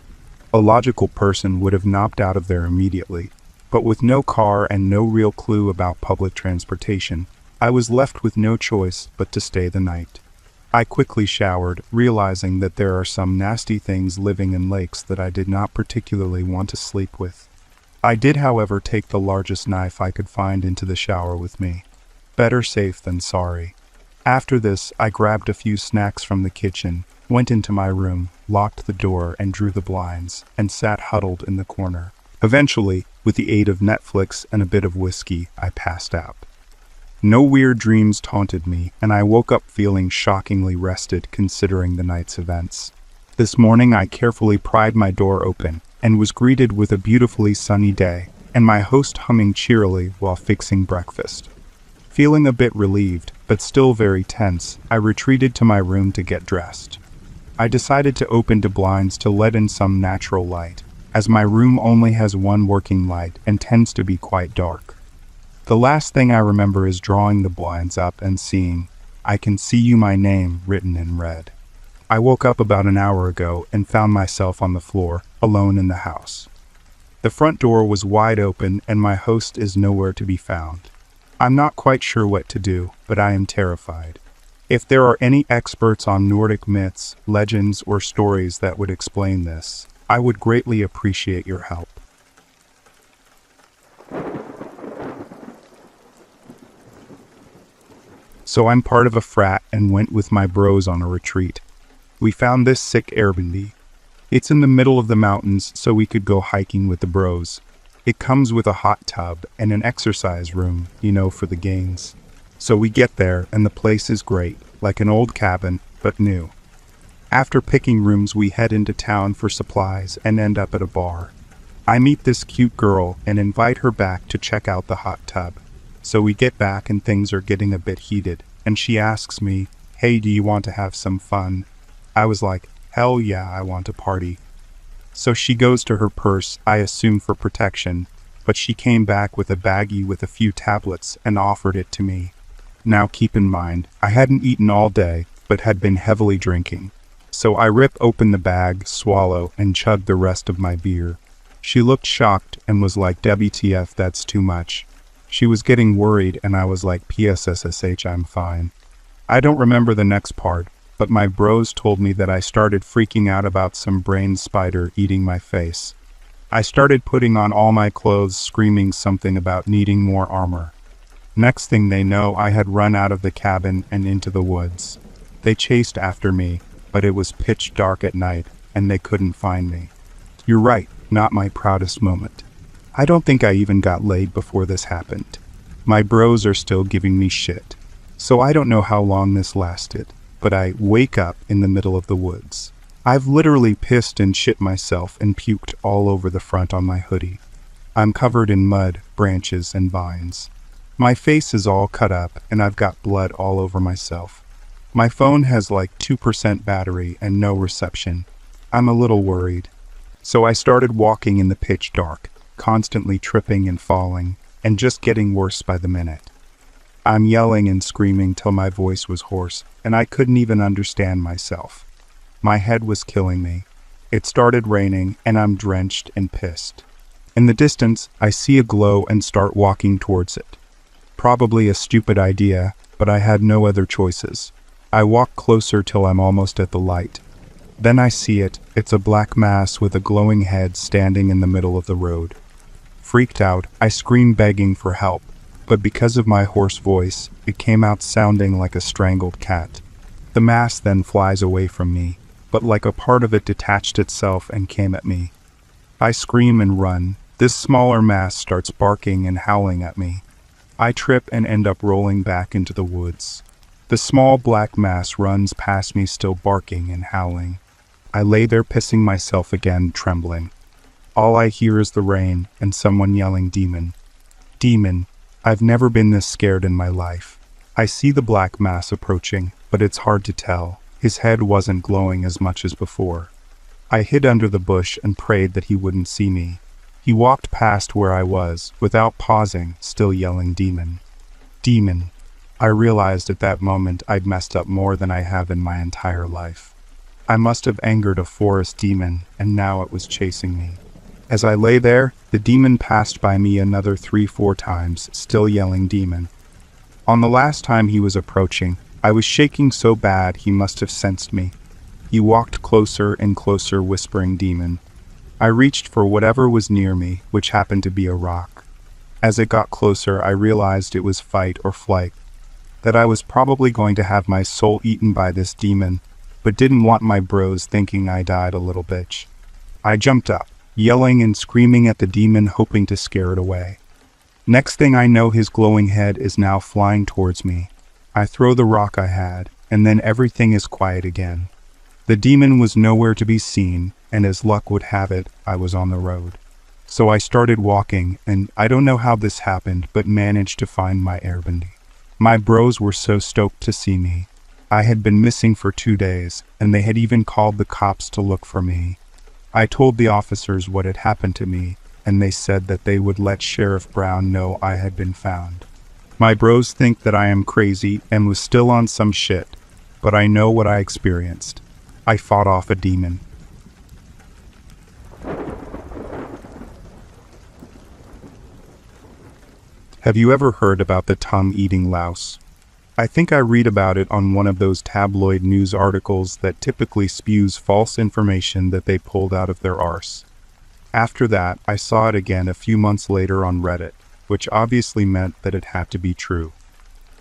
A logical person would have knocked out of there immediately, but with no car and no real clue about public transportation, I was left with no choice but to stay the night. I quickly showered, realizing that there are some nasty things living in lakes that I did not particularly want to sleep with. I did, however, take the largest knife I could find into the shower with me. Better safe than sorry. After this, I grabbed a few snacks from the kitchen, went into my room, locked the door and drew the blinds, and sat huddled in the corner. Eventually, with the aid of Netflix and a bit of whiskey, I passed out. No weird dreams taunted me, and I woke up feeling shockingly rested considering the night's events. This morning I carefully pried my door open, and was greeted with a beautifully sunny day, and my host humming cheerily while fixing breakfast. Feeling a bit relieved, but still very tense, I retreated to my room to get dressed. I decided to open the blinds to let in some natural light, as my room only has one working light and tends to be quite dark. The last thing I remember is drawing the blinds up and seeing, "I can see you my name," written in red. I woke up about an hour ago and found myself on the floor, alone in the house. The front door was wide open and my host is nowhere to be found. I'm not quite sure what to do, but I am terrified. If there are any experts on Nordic myths, legends, or stories that would explain this, I would greatly appreciate your help. So I'm part of a frat and went with my bros on a retreat. We found this sick Airbnb. It's in the middle of the mountains, so we could go hiking with the bros. It comes with a hot tub and an exercise room, for the gains. So we get there and the place is great, like an old cabin, but new. After picking rooms, we head into town for supplies and end up at a bar. I meet this cute girl and invite her back to check out the hot tub. So we get back and things are getting a bit heated, and she asks me, "Hey, do you want to have some fun?" I was like, "Hell yeah, I want to party." So she goes to her purse, I assume for protection, but she came back with a baggie with a few tablets and offered it to me. Now keep in mind, I hadn't eaten all day, but had been heavily drinking. So I rip open the bag, swallow, and chug the rest of my beer. She looked shocked and was like, "WTF, that's too much." She was getting worried and I was like, "PSSSH, I'm fine." I don't remember the next part, but my bros told me that I started freaking out about some brain spider eating my face. I started putting on all my clothes, screaming something about needing more armor. Next thing they know, I had run out of the cabin and into the woods. They chased after me, but it was pitch dark at night and they couldn't find me. You're right, not my proudest moment. I don't think I even got laid before this happened. My bros are still giving me shit. So I don't know how long this lasted, but I wake up in the middle of the woods. I've literally pissed and shit myself and puked all over the front on my hoodie. I'm covered in mud, branches, and vines. My face is all cut up and I've got blood all over myself. My phone has like 2% battery and no reception. I'm a little worried. So I started walking in the pitch dark, constantly tripping and falling, and just getting worse by the minute. I'm yelling and screaming till my voice was hoarse, and I couldn't even understand myself. My head was killing me. It started raining, and I'm drenched and pissed. In the distance, I see a glow and start walking towards it. Probably a stupid idea, but I had no other choices. I walk closer till I'm almost at the light. Then I see it. It's a black mass with a glowing head standing in the middle of the road. Freaked out, I scream begging for help, but because of my hoarse voice, it came out sounding like a strangled cat. The mass then flies away from me, but like a part of it detached itself and came at me. I scream and run. This smaller mass starts barking and howling at me. I trip and end up rolling back into the woods. The small black mass runs past me still barking and howling. I lay there pissing myself again, trembling. All I hear is the rain and someone yelling, "Demon! Demon!" I've never been this scared in my life. I see the black mass approaching, but it's hard to tell. His head wasn't glowing as much as before. I hid under the bush and prayed that he wouldn't see me. He walked past where I was, without pausing, still yelling, "Demon! Demon!" I realized at that moment I'd messed up more than I have in my entire life. I must have angered a forest demon, and now it was chasing me. As I lay there, the demon passed by me another 3-4 times, still yelling, "Demon!" On the last time he was approaching, I was shaking so bad he must have sensed me. He walked closer and closer, whispering, "Demon." I reached for whatever was near me, which happened to be a rock. As it got closer, I realized it was fight or flight, that I was probably going to have my soul eaten by this demon, but didn't want my bros thinking I died a little bitch. I jumped up, yelling and screaming at the demon, hoping to scare it away. Next thing I know, his glowing head is now flying towards me. I throw the rock I had, and then everything is quiet again. The demon was nowhere to be seen, and as luck would have it, I was on the road. So I started walking, and I don't know how this happened, but managed to find my Airbnb. My bros were so stoked to see me. I had been missing for 2 days, and they had even called the cops to look for me. I told the officers what had happened to me, and they said that they would let Sheriff Brown know I had been found. My bros think that I am crazy and was still on some shit, but I know what I experienced. I fought off a demon. Have you ever heard about the tongue-eating louse? I think I read about it on one of those tabloid news articles that typically spews false information that they pulled out of their arse. After that, I saw it again a few months later on Reddit, which obviously meant that it had to be true.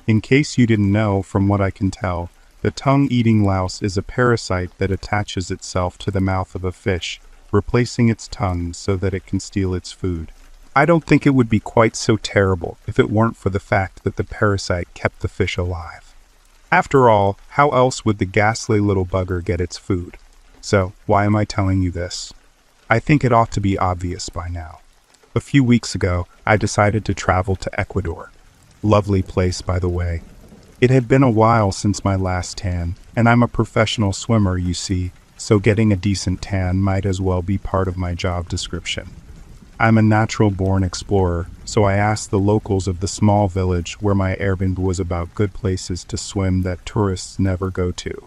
In case you didn't know, from what I can tell, the tongue-eating louse is a parasite that attaches itself to the mouth of a fish, replacing its tongue so that it can steal its food. I don't think it would be quite so terrible if it weren't for the fact that the parasite kept the fish alive. After all, how else would the ghastly little bugger get its food? So, why am I telling you this? I think it ought to be obvious by now. A few weeks ago, I decided to travel to Ecuador. Lovely place, by the way. It had been a while since my last tan, and I'm a professional swimmer, you see, so getting a decent tan might as well be part of my job description. I'm a natural-born explorer, so I asked the locals of the small village where my Airbnb was about good places to swim that tourists never go to.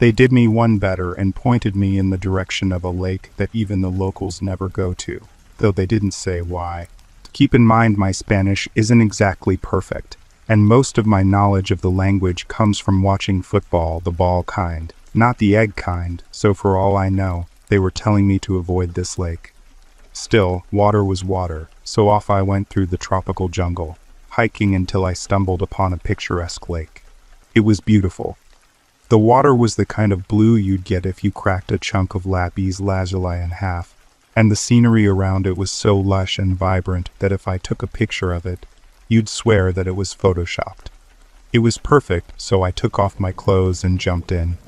They did me one better and pointed me in the direction of a lake that even the locals never go to, though they didn't say why. Keep in mind my Spanish isn't exactly perfect, and most of my knowledge of the language comes from watching football, the ball kind, not the egg kind, so for all I know, they were telling me to avoid this lake. Still, water was water, so off I went through the tropical jungle, hiking until I stumbled upon a picturesque lake. It was beautiful. The water was the kind of blue you'd get if you cracked a chunk of lapis lazuli in half, and the scenery around it was so lush and vibrant that if I took a picture of it, you'd swear that it was photoshopped. It was perfect, so I took off my clothes and jumped in.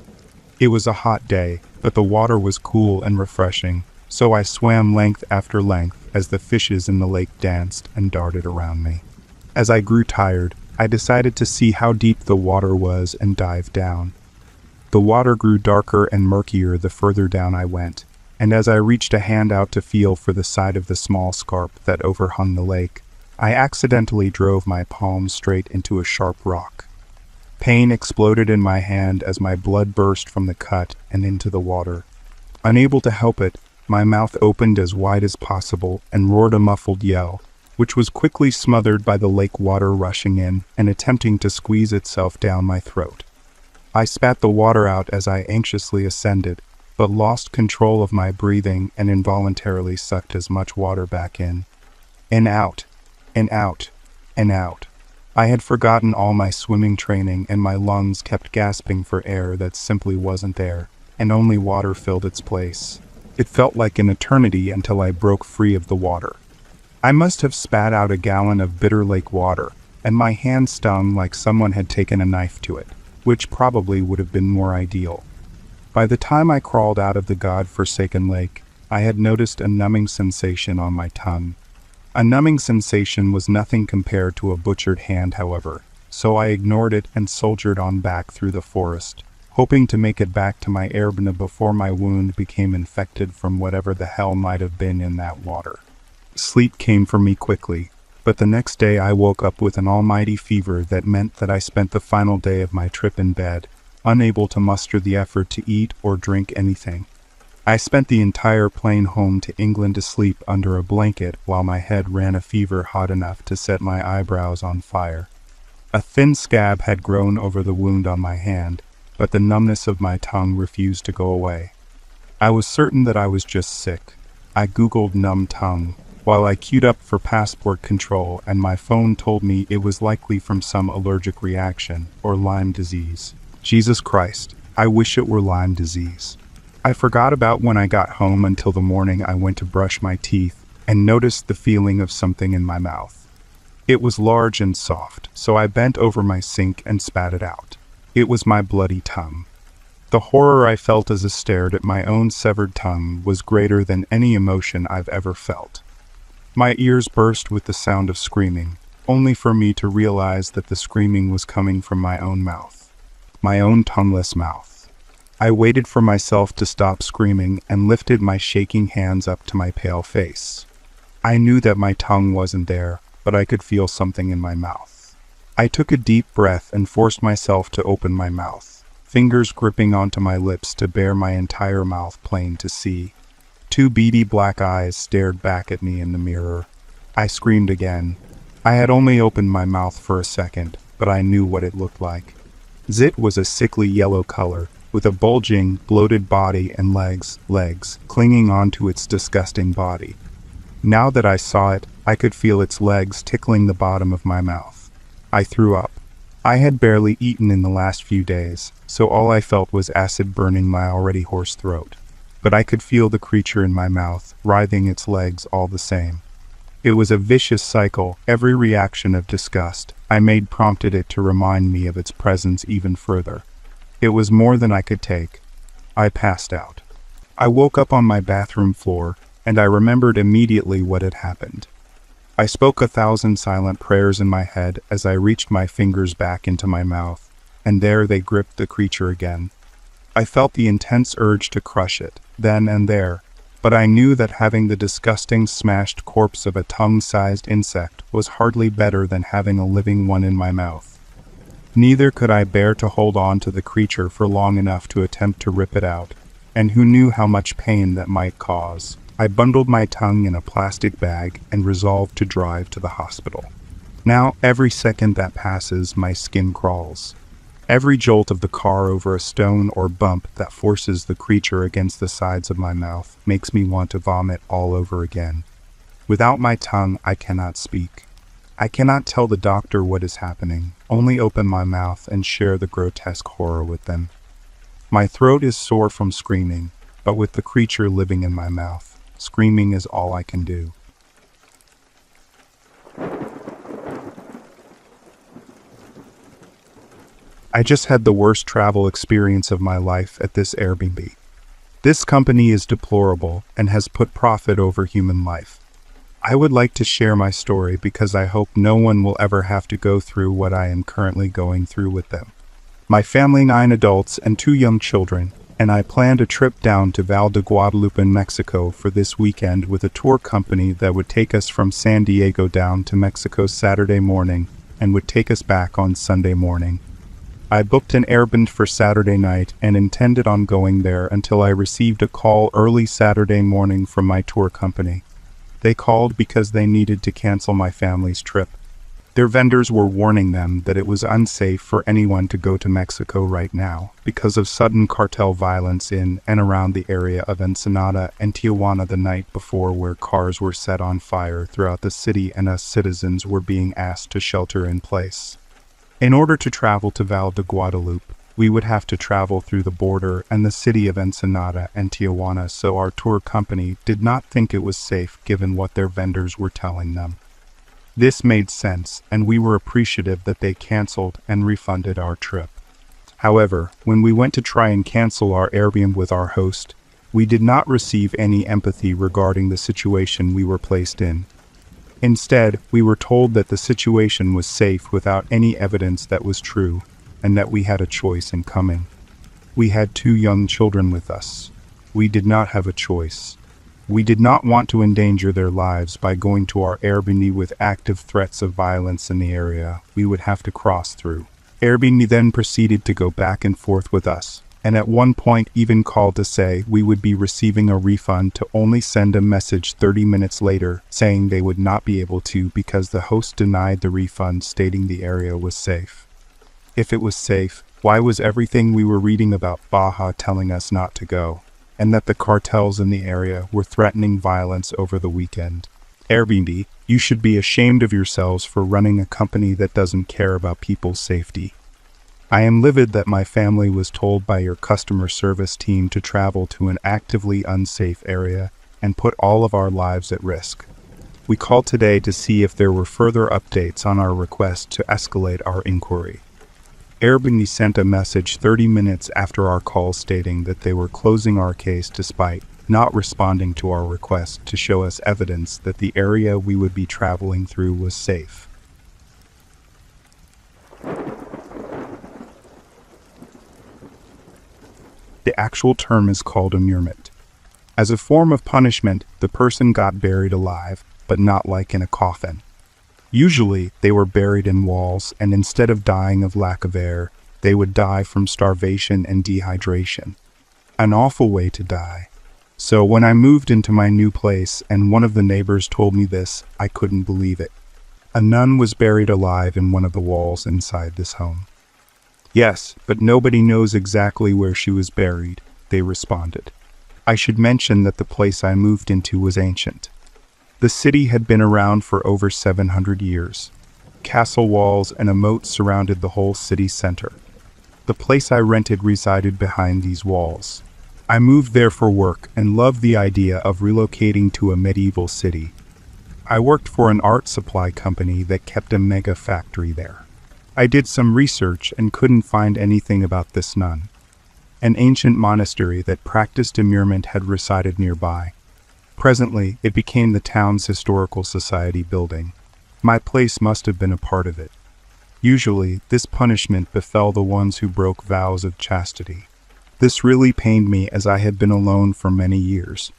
It was a hot day, but the water was cool and refreshing, so I swam length after length as the fishes in the lake danced and darted around me. As I grew tired, I decided to see how deep the water was and dived down. The water grew darker and murkier the further down I went, and as I reached a hand out to feel for the side of the small scarp that overhung the lake, I accidentally drove my palm straight into a sharp rock. Pain exploded in my hand as my blood burst from the cut and into the water. Unable to help it, my mouth opened as wide as possible and roared a muffled yell, which was quickly smothered by the lake water rushing in and attempting to squeeze itself down my throat. I spat the water out as I anxiously ascended, but lost control of my breathing and involuntarily sucked as much water back in. And out, and out, and out. I had forgotten all my swimming training and my lungs kept gasping for air that simply wasn't there, and only water filled its place. It felt like an eternity until I broke free of the water. I must have spat out a gallon of bitter lake water, and my hand stung like someone had taken a knife to it, which probably would have been more ideal. By the time I crawled out of the god-forsaken lake, I had noticed a numbing sensation on my tongue. A numbing sensation was nothing compared to a butchered hand, however, so I ignored it and soldiered on back through the forest, hoping to make it back to my Erbna before my wound became infected from whatever the hell might have been in that water. Sleep came for me quickly, but the next day I woke up with an almighty fever that meant that I spent the final day of my trip in bed, unable to muster the effort to eat or drink anything. I spent the entire plane home to England to sleep under a blanket while my head ran a fever hot enough to set my eyebrows on fire. A thin scab had grown over the wound on my hand, but the numbness of my tongue refused to go away. I was certain that I was just sick. I googled numb tongue, while I queued up for passport control, and my phone told me it was likely from some allergic reaction or Lyme disease. Jesus Christ, I wish it were Lyme disease. I forgot about when I got home until the morning I went to brush my teeth and noticed the feeling of something in my mouth. It was large and soft, so I bent over my sink and spat it out. It was my bloody tongue. The horror I felt as I stared at my own severed tongue was greater than any emotion I've ever felt. My ears burst with the sound of screaming, only for me to realize that the screaming was coming from my own mouth. My own tongueless mouth. I waited for myself to stop screaming and lifted my shaking hands up to my pale face. I knew that my tongue wasn't there, but I could feel something in my mouth. I took a deep breath and forced myself to open my mouth, fingers gripping onto my lips to bear my entire mouth plain to see. Two beady black eyes stared back at me in the mirror. I screamed again. I had only opened my mouth for a second, but I knew what it looked like. Zit was a sickly yellow color, with a bulging, bloated body and legs clinging onto its disgusting body. Now that I saw it, I could feel its legs tickling the bottom of my mouth. I threw up. I had barely eaten in the last few days, so all I felt was acid burning my already hoarse throat. But I could feel the creature in my mouth, writhing its legs all the same. It was a vicious cycle. Every reaction of disgust I made prompted it to remind me of its presence even further. It was more than I could take. I passed out. I woke up on my bathroom floor, and I remembered immediately what had happened. I spoke 1,000 silent prayers in my head as I reached my fingers back into my mouth, and there they gripped the creature again. I felt the intense urge to crush it, then and there, but I knew that having the disgusting smashed corpse of a tongue-sized insect was hardly better than having a living one in my mouth. Neither could I bear to hold on to the creature for long enough to attempt to rip it out, and who knew how much pain that might cause. I bundled my tongue in a plastic bag and resolved to drive to the hospital. Now, every second that passes, my skin crawls. Every jolt of the car over a stone or bump that forces the creature against the sides of my mouth makes me want to vomit all over again. Without my tongue, I cannot speak. I cannot tell the doctor what is happening, only open my mouth and share the grotesque horror with them. My throat is sore from screaming, but with the creature living in my mouth, screaming is all I can do. I just had the worst travel experience of my life at this Airbnb. This company is deplorable and has put profit over human life. I would like to share my story because I hope no one will ever have to go through what I am currently going through with them. My family, 9 adults and 2 young children, and I planned a trip down to Val de Guadalupe in Mexico for this weekend with a tour company that would take us from San Diego down to Mexico Saturday morning and would take us back on Sunday morning. I booked an Airbnb for Saturday night and intended on going there until I received a call early Saturday morning from my tour company. They called because they needed to cancel my family's trip. Their vendors were warning them that it was unsafe for anyone to go to Mexico right now because of sudden cartel violence in and around the area of Ensenada and Tijuana the night before, where cars were set on fire throughout the city and us citizens were being asked to shelter in place. In order to travel to Val de Guadalupe, we would have to travel through the border and the city of Ensenada and Tijuana, so our tour company did not think it was safe given what their vendors were telling them. This made sense, and we were appreciative that they canceled and refunded our trip. However, when we went to try and cancel our Airbnb with our host, We did not receive any empathy regarding the situation we were placed in. Instead, we were told that the situation was safe without any evidence that was true, and that we had a choice in coming. We had 2 young children with us. We did not have a choice. We did not want to endanger their lives by going to our Airbnb with active threats of violence in the area we would have to cross through. Airbnb then proceeded to go back and forth with us, and at one point even called to say we would be receiving a refund, to only send a message 30 minutes later saying they would not be able to because the host denied the refund, stating the area was safe. If it was safe, why was everything we were reading about Baja telling us not to go, and that the cartels in the area were threatening violence over the weekend? Airbnb, you should be ashamed of yourselves for running a company that doesn't care about people's safety. I am livid that my family was told by your customer service team to travel to an actively unsafe area and put all of our lives at risk. We called today to see if there were further updates on our request to escalate our inquiry. Airbnb sent a message 30 minutes after our call stating that they were closing our case despite not responding to our request to show us evidence that the area we would be traveling through was safe. The actual term is called immurement. As a form of punishment, the person got buried alive, but not like in a coffin. Usually, they were buried in walls, and instead of dying of lack of air, they would die from starvation and dehydration. An awful way to die. So when I moved into my new place and one of the neighbors told me this, I couldn't believe it. A nun was buried alive in one of the walls inside this home. Yes, but nobody knows exactly where she was buried, they responded. I should mention that the place I moved into was ancient. The city had been around for over 700 years. Castle walls and a moat surrounded the whole city center. The place I rented resided behind these walls. I moved there for work and loved the idea of relocating to a medieval city. I worked for an art supply company that kept a mega factory there. I did some research and couldn't find anything about this nun. An ancient monastery that practiced immurement had resided nearby. Presently, it became the town's historical society building. My place must have been a part of it. Usually, this punishment befell the ones who broke vows of chastity. This really pained me as I had been alone for many years.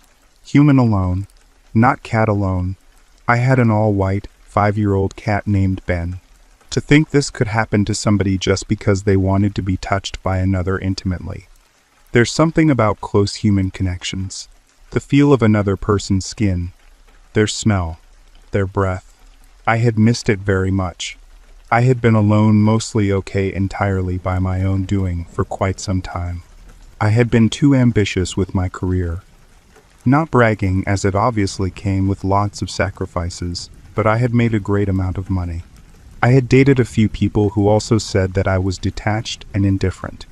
Human alone, not cat alone. I had an all-white, 5-year-old cat named Ben. To think this could happen to somebody just because they wanted to be touched by another intimately. There's something about close human connections. The feel of another person's skin, their smell, their breath. I had missed it very much. I had been alone, mostly okay entirely by my own doing, for quite some time. I had been too ambitious with my career. Not bragging, as it obviously came with lots of sacrifices, but I had made a great amount of money. I had dated a few people who also said that I was detached and indifferent.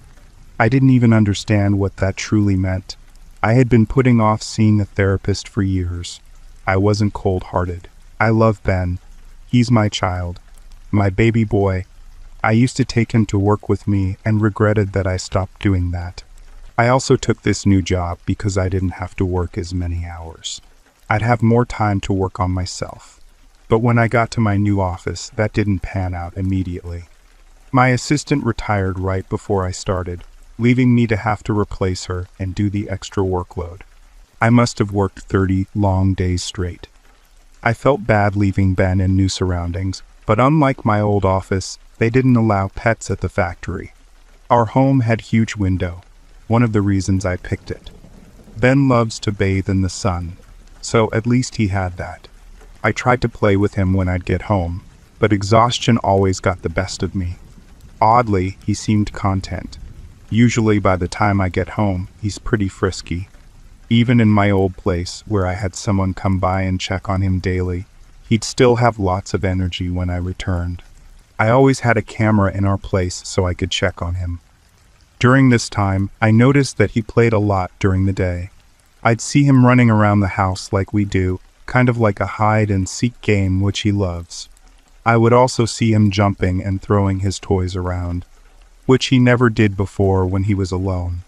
I didn't even understand what that truly meant. I had been putting off seeing a therapist for years. I wasn't cold-hearted. I love Ben. He's my child, my baby boy. I used to take him to work with me and regretted that I stopped doing that. I also took this new job because I didn't have to work as many hours. I'd have more time to work on myself. But when I got to my new office, that didn't pan out immediately. My assistant retired right before I started, leaving me to have to replace her and do the extra workload. I must have worked 30 long days straight. I felt bad leaving Ben in new surroundings, but unlike my old office, they didn't allow pets at the factory. Our home had huge window, one of the reasons I picked it. Ben loves to bathe in the sun, so at least he had that. I tried to play with him when I'd get home, but exhaustion always got the best of me. Oddly, he seemed content. Usually by the time I get home, he's pretty frisky. Even in my old place, where I had someone come by and check on him daily, he'd still have lots of energy when I returned. I always had a camera in our place so I could check on him. During this time, I noticed that he played a lot during the day. I'd see him running around the house like we do, kind of like a hide-and-seek game which he loves. I would also see him jumping and throwing his toys around, which he never did before when he was alone.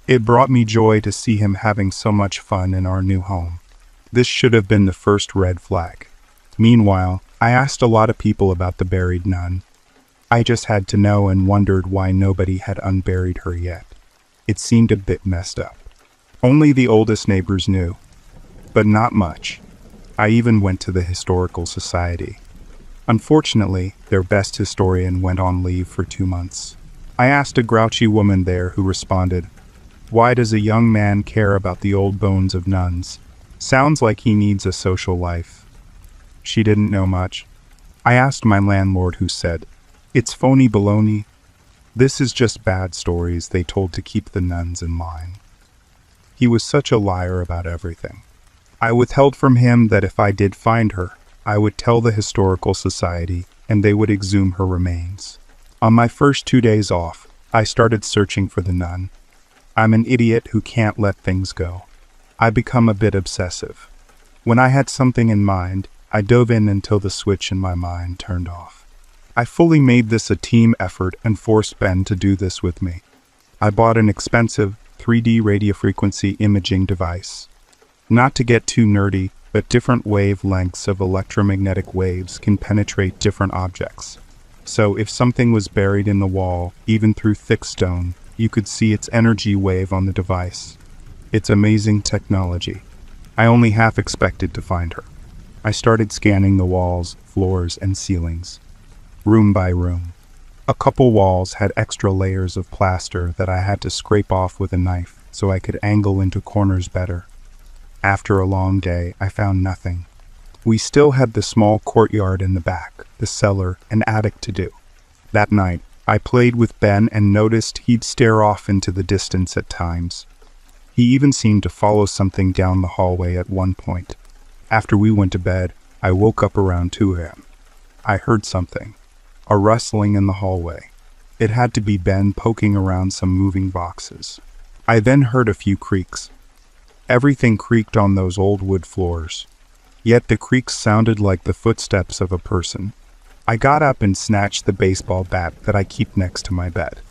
It brought me joy to see him having so much fun in our new home. This should have been the first red flag. Meanwhile, I asked a lot of people about the buried nun. I just had to know and wondered why nobody had unburied her yet. It seemed a bit messed up. Only the oldest neighbors knew, but not much. I even went to the historical society. Unfortunately, their best historian went on leave for 2 months. I asked a grouchy woman there who responded, "Why does a young man care about the old bones of nuns? Sounds like he needs a social life." She didn't know much. I asked my landlord, who said, "It's phony baloney. This is just bad stories they told to keep the nuns in line." He was such a liar about everything. I withheld from him that if I did find her, I would tell the historical society and they would exhume her remains. On my first 2 days off, I started searching for the nun. I'm an idiot who can't let things go. I become a bit obsessive. When I had something in mind, I dove in until the switch in my mind turned off. I fully made this a team effort and forced Ben to do this with me. I bought an expensive 3D radiofrequency imaging device. Not to get too nerdy, but different wavelengths of electromagnetic waves can penetrate different objects. So if something was buried in the wall, even through thick stone, you could see its energy wave on the device. It's amazing technology. I only half expected to find her. I started scanning the walls, floors, and ceilings, room by room. A couple walls had extra layers of plaster that I had to scrape off with a knife so I could angle into corners better. After a long day, I found nothing. We still had the small courtyard in the back, the cellar, and attic to do. That night, I played with Ben and noticed he'd stare off into the distance at times. He even seemed to follow something down the hallway at one point. After we went to bed, I woke up around 2 a.m. I heard something, a rustling in the hallway. It had to be Ben poking around some moving boxes. I then heard a few creaks. Everything creaked on those old wood floors. Yet the creaks sounded like the footsteps of a person. I got up and snatched the baseball bat that I keep next to my bed.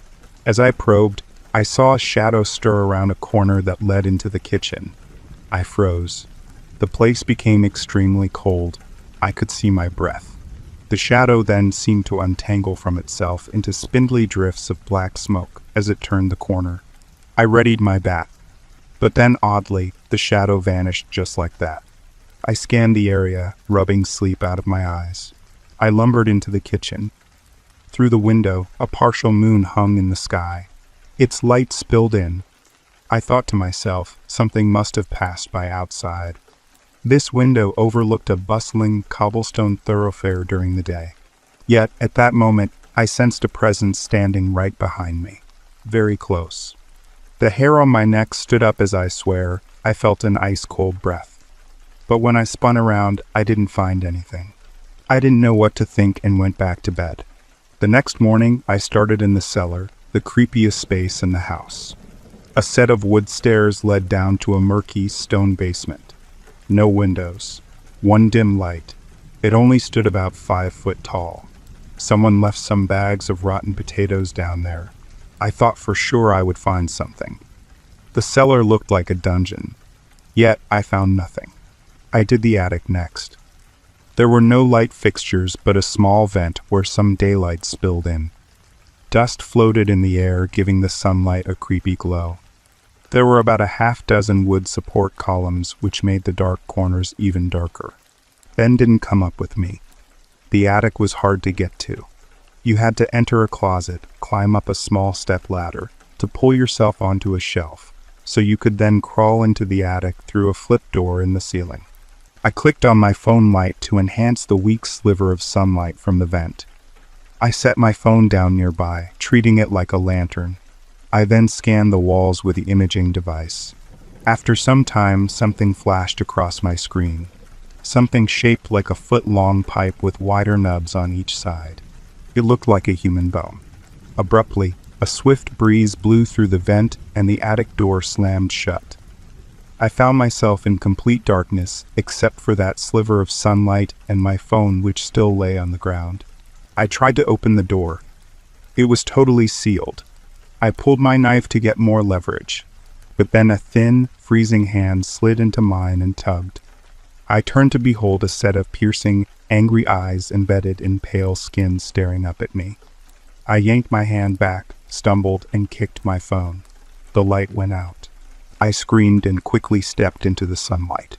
As I probed, I saw a shadow stir around a corner that led into the kitchen. I froze. The place became extremely cold. I could see my breath. The shadow then seemed to untangle from itself into spindly drifts of black smoke as it turned the corner. I readied my bat. But then, oddly, the shadow vanished just like that. I scanned the area, rubbing sleep out of my eyes. I lumbered into the kitchen. Through the window, a partial moon hung in the sky. Its light spilled in. I thought to myself, something must have passed by outside. This window overlooked a bustling cobblestone thoroughfare during the day. Yet, at that moment, I sensed a presence standing right behind me, very close. The hair on my neck stood up as I swear. I felt an ice-cold breath. But when I spun around, I didn't find anything. I didn't know what to think and went back to bed. The next morning, I started in the cellar, the creepiest space in the house. A set of wood stairs led down to a murky stone basement. No windows. One dim light. It only stood about 5 foot tall. Someone left some bags of rotten potatoes down there. I thought for sure I would find something. The cellar looked like a dungeon. Yet I found nothing. I did the attic next. There were no light fixtures but a small vent where some daylight spilled in. Dust floated in the air, giving the sunlight a creepy glow. There were about a half-dozen wood support columns, which made the dark corners even darker. Ben didn't come up with me. The attic was hard to get to. You had to enter a closet, climb up a small step ladder, to pull yourself onto a shelf, so you could then crawl into the attic through a flip door in the ceiling. I clicked on my phone light to enhance the weak sliver of sunlight from the vent. I set my phone down nearby, treating it like a lantern. I then scanned the walls with the imaging device. After some time, something flashed across my screen. Something shaped like a foot-long pipe with wider nubs on each side. It looked like a human bone. Abruptly, a swift breeze blew through the vent and the attic door slammed shut. I found myself in complete darkness, except for that sliver of sunlight and my phone, which still lay on the ground. I tried to open the door. It was totally sealed. I pulled my knife to get more leverage. but then a thin, freezing hand slid into mine and tugged. I turned to behold a set of piercing, angry eyes embedded in pale skin staring up at me. I yanked my hand back, stumbled, and kicked my phone. The light went out. I screamed and quickly stepped into the sunlight.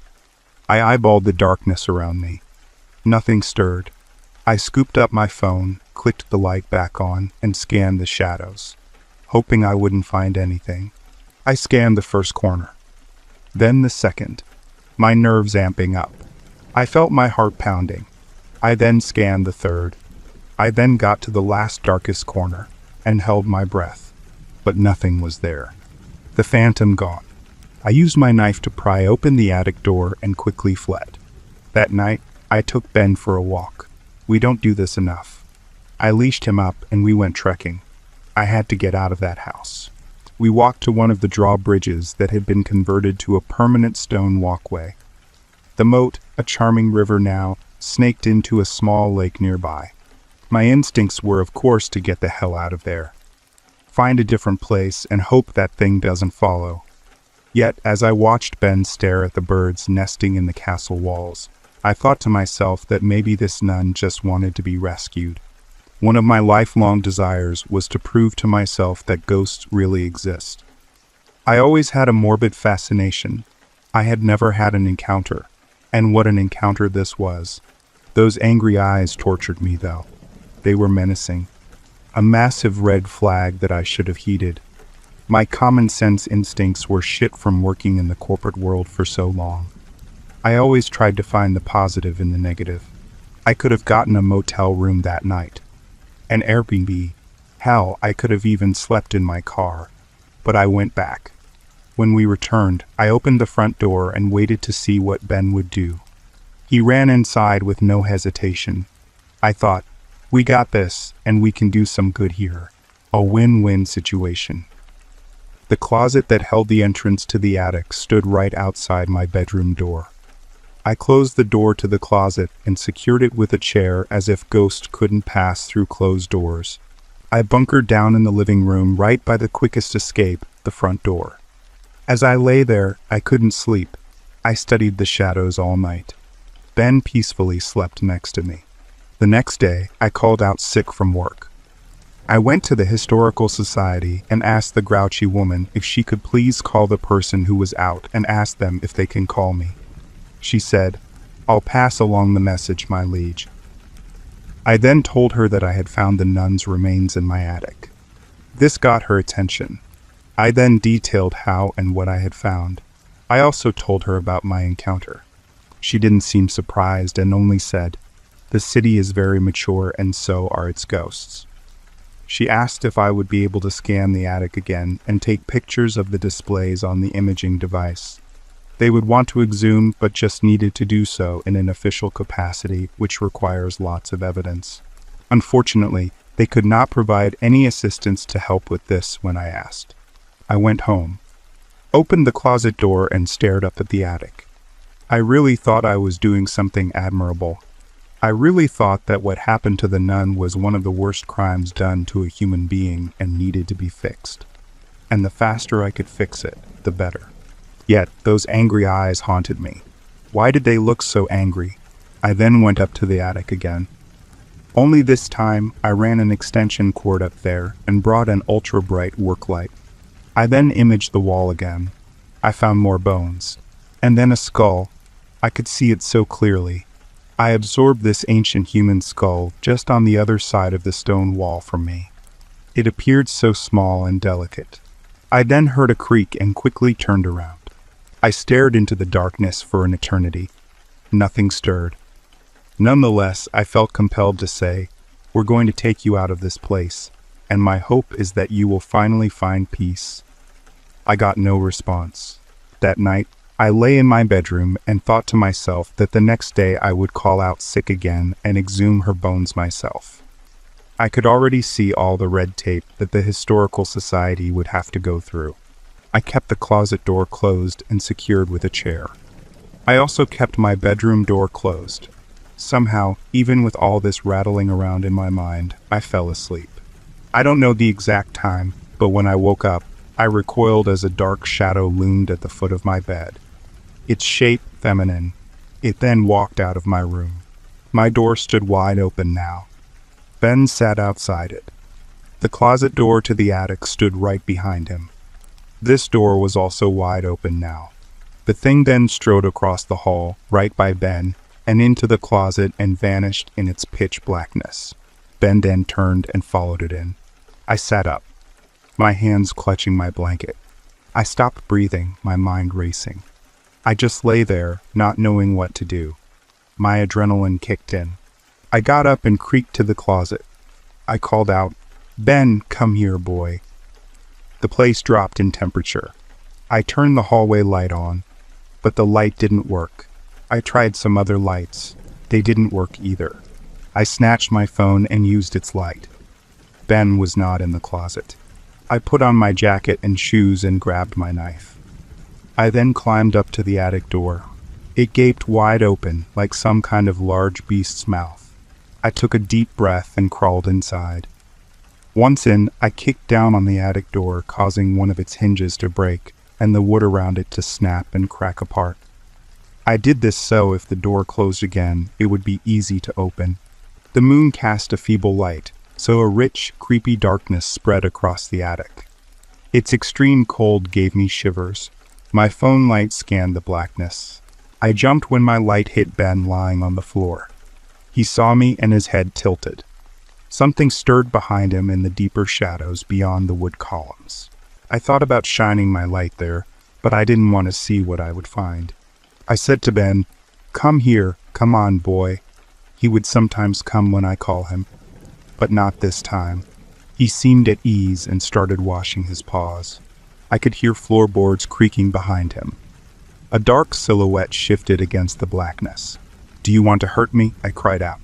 I eyeballed the darkness around me. Nothing stirred. I scooped up my phone, clicked the light back on, and scanned the shadows, hoping I wouldn't find anything. I scanned the first corner, then the second, my nerves amping up. I felt my heart pounding. I then scanned the third. I then got to the last darkest corner and held my breath, but nothing was there. The phantom gone. I used my knife to pry open the attic door and quickly fled. That night, I took Ben for a walk. We don't do this enough. I leashed him up and we went trekking. I had to get out of that house. We walked to one of the drawbridges that had been converted to a permanent stone walkway. The moat, a charming river now, snaked into a small lake nearby. My instincts were, of course, to get the hell out of there. Find a different place and hope that thing doesn't follow. Yet, as I watched Ben stare at the birds nesting in the castle walls, I thought to myself that maybe this nun just wanted to be rescued. One of my lifelong desires was to prove to myself that ghosts really exist. I always had a morbid fascination. I had never had an encounter, and what an encounter this was. Those angry eyes tortured me, though. They were menacing. A massive red flag that I should have heeded. My common sense instincts were shit from working in the corporate world for so long. I always tried to find the positive in the negative. I could have gotten a motel room that night. An Airbnb. Hell, I could have even slept in my car. But I went back. When we returned, I opened the front door and waited to see what Ben would do. He ran inside with no hesitation. I thought, we got this, and we can do some good here. A win-win situation. The closet that held the entrance to the attic stood right outside my bedroom door. I closed the door to the closet and secured it with a chair as if ghosts couldn't pass through closed doors. I bunkered down in the living room right by the quickest escape, the front door. As I lay there, I couldn't sleep. I studied the shadows all night. Ben peacefully slept next to me. The next day, I called out sick from work. I went to the Historical Society and asked the grouchy woman if she could please call the person who was out and ask them if they can call me. She said, "I'll pass along the message, my liege." I then told her that I had found the nun's remains in my attic. This got her attention. I then detailed how and what I had found. I also told her about my encounter. She didn't seem surprised and only said, "The city is very mature and so are its ghosts." She asked if I would be able to scan the attic again and take pictures of the displays on the imaging device. They would want to exhume, but just needed to do so in an official capacity, which requires lots of evidence. Unfortunately, they could not provide any assistance to help with this when I asked. I went home, opened the closet door and stared up at the attic. I really thought I was doing something admirable. I really thought that what happened to the nun was one of the worst crimes done to a human being and needed to be fixed. And the faster I could fix it, the better. Yet, those angry eyes haunted me. Why did they look so angry? I then went up to the attic again. Only this time, I ran an extension cord up there and brought an ultra-bright work light. I then imaged the wall again. I found more bones. And then a skull. I could see it so clearly. I absorbed this ancient human skull just on the other side of the stone wall from me. It appeared so small and delicate. I then heard a creak and quickly turned around. I stared into the darkness for an eternity. Nothing stirred. Nonetheless, I felt compelled to say, "We're going to take you out of this place, and my hope is that you will finally find peace." I got no response. That night, I lay in my bedroom and thought to myself that the next day I would call out sick again and exhume her bones myself. I could already see all the red tape that the Historical Society would have to go through. I kept the closet door closed and secured with a chair. I also kept my bedroom door closed. Somehow, even with all this rattling around in my mind, I fell asleep. I don't know the exact time, but when I woke up, I recoiled as a dark shadow loomed at the foot of my bed. Its shape feminine. It then walked out of my room. My door stood wide open now. Ben sat outside it. The closet door to the attic stood right behind him. This door was also wide open now. The thing then strode across the hall, right by Ben, and into the closet and vanished in its pitch blackness. Ben then turned and followed it in. I sat up, my hands clutching my blanket. I stopped breathing, my mind racing. I just lay there, not knowing what to do. My adrenaline kicked in. I got up and creaked to the closet. I called out, "Ben, come here, boy." The place dropped in temperature. I turned the hallway light on, but the light didn't work. I tried some other lights. They didn't work either. I snatched my phone and used its light. Ben was not in the closet. I put on my jacket and shoes and grabbed my knife. I then climbed up to the attic door. It gaped wide open, like some kind of large beast's mouth. I took a deep breath and crawled inside. Once in, I kicked down on the attic door, causing one of its hinges to break and the wood around it to snap and crack apart. I did this so if the door closed again, it would be easy to open. The moon cast a feeble light, so a rich, creepy darkness spread across the attic. Its extreme cold gave me shivers. My phone light scanned the blackness. I jumped when my light hit Ben lying on the floor. He saw me and his head tilted. Something stirred behind him in the deeper shadows beyond the wood columns. I thought about shining my light there, but I didn't want to see what I would find. I said to Ben, "Come here, come on, boy." He would sometimes come when I call him, but not this time. He seemed at ease and started washing his paws. I could hear floorboards creaking behind him. A dark silhouette shifted against the blackness. "Do you want to hurt me?" I cried out.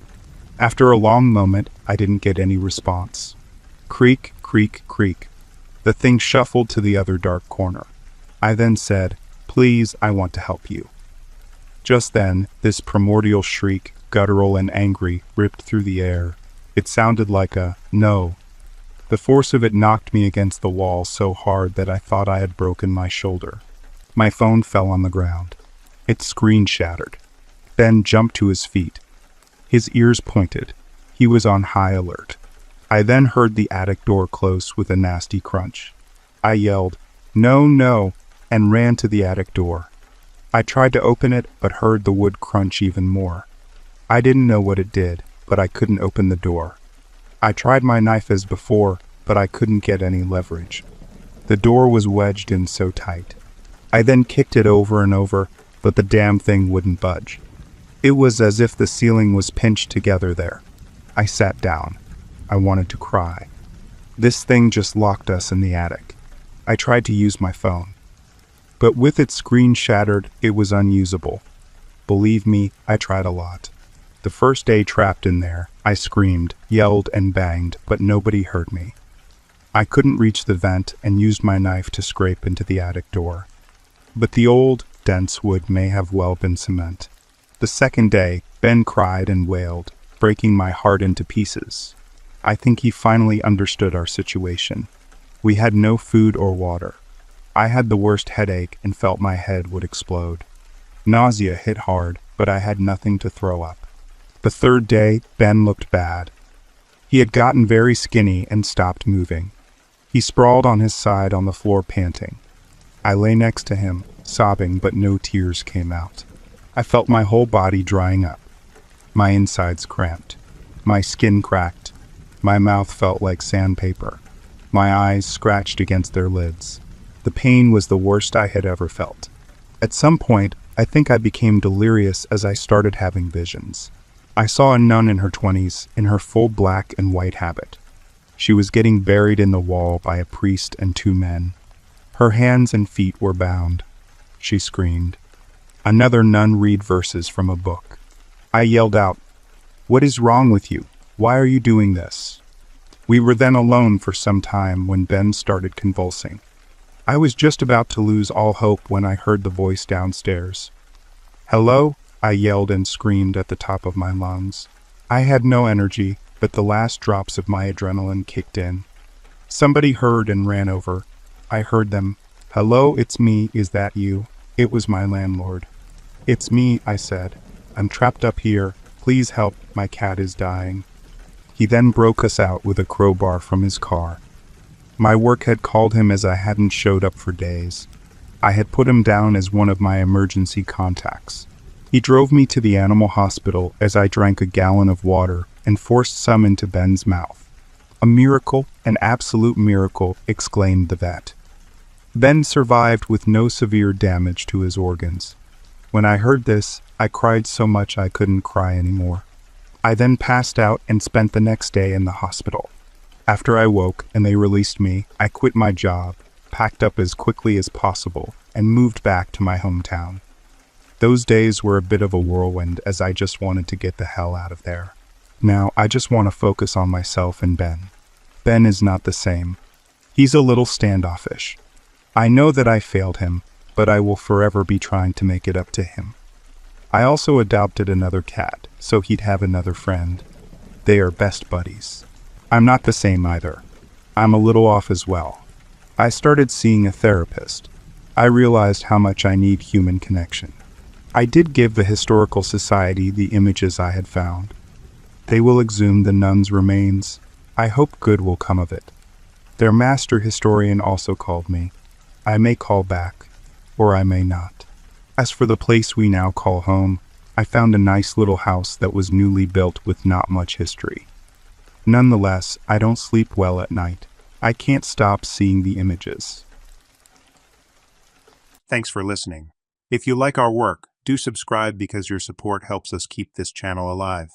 After a long moment, I didn't get any response. Creak, creak, creak. The thing shuffled to the other dark corner. I then said, "Please, I want to help you." Just then, this primordial shriek, guttural and angry, ripped through the air. It sounded like a no. The force of it knocked me against the wall so hard that I thought I had broken my shoulder. My phone fell on the ground. Its screen shattered. Ben jumped to his feet. His ears pointed. He was on high alert. I then heard the attic door close with a nasty crunch. I yelled, "No, no," and ran to the attic door. I tried to open it, but heard the wood crunch even more. I didn't know what it did, but I couldn't open the door. I tried my knife as before, but I couldn't get any leverage. The door was wedged in so tight. I then kicked it over and over, but the damn thing wouldn't budge. It was as if the ceiling was pinched together there. I sat down. I wanted to cry. This thing just locked us in the attic. I tried to use my phone, but with its screen shattered, it was unusable. Believe me, I tried a lot. The first day trapped in there, I screamed, yelled, and banged, but nobody heard me. I couldn't reach the vent and used my knife to scrape into the attic door. But the old, dense wood may have well been cement. The second day, Ben cried and wailed, breaking my heart into pieces. I think he finally understood our situation. We had no food or water. I had the worst headache and felt my head would explode. Nausea hit hard, but I had nothing to throw up. The third day, Ben looked bad. He had gotten very skinny and stopped moving. He sprawled on his side on the floor panting. I lay next to him, sobbing, but no tears came out. I felt my whole body drying up. My insides cramped. My skin cracked. My mouth felt like sandpaper. My eyes scratched against their lids. The pain was the worst I had ever felt. At some point, I think I became delirious as I started having visions. I saw a nun in her 20s, in her full black and white habit. She was getting buried in the wall by a priest and two men. Her hands and feet were bound. She screamed. Another nun read verses from a book. I yelled out, "What is wrong with you? Why are you doing this?" We were then alone for some time when Ben started convulsing. I was just about to lose all hope when I heard the voice downstairs. "Hello?" I yelled and screamed at the top of my lungs. I had no energy, but the last drops of my adrenaline kicked in. Somebody heard and ran over. I heard them. "Hello, it's me. Is that you?" It was my landlord. "It's me," I said. "I'm trapped up here. Please help. My cat is dying." He then broke us out with a crowbar from his car. My work had called him as I hadn't showed up for days. I had put him down as one of my emergency contacts. He drove me to the animal hospital as I drank a gallon of water and forced some into Ben's mouth. "A miracle, an absolute miracle," exclaimed the vet. Ben survived with no severe damage to his organs. When I heard this, I cried so much I couldn't cry anymore. I then passed out and spent the next day in the hospital. After I woke and they released me, I quit my job, packed up as quickly as possible, and moved back to my hometown. Those days were a bit of a whirlwind as I just wanted to get the hell out of there. Now I just want to focus on myself and Ben. Ben is not the same. He's a little standoffish. I know that I failed him, but I will forever be trying to make it up to him. I also adopted another cat, so he'd have another friend. They are best buddies. I'm not the same either. I'm a little off as well. I started seeing a therapist. I realized how much I need human connection. I did give the Historical Society the images I had found. They will exhume the nun's remains. I hope good will come of it. Their master historian also called me. I may call back, or I may not. As for the place we now call home, I found a nice little house that was newly built with not much history. Nonetheless, I don't sleep well at night. I can't stop seeing the images. Thanks for listening. If you like our work, do subscribe because your support helps us keep this channel alive.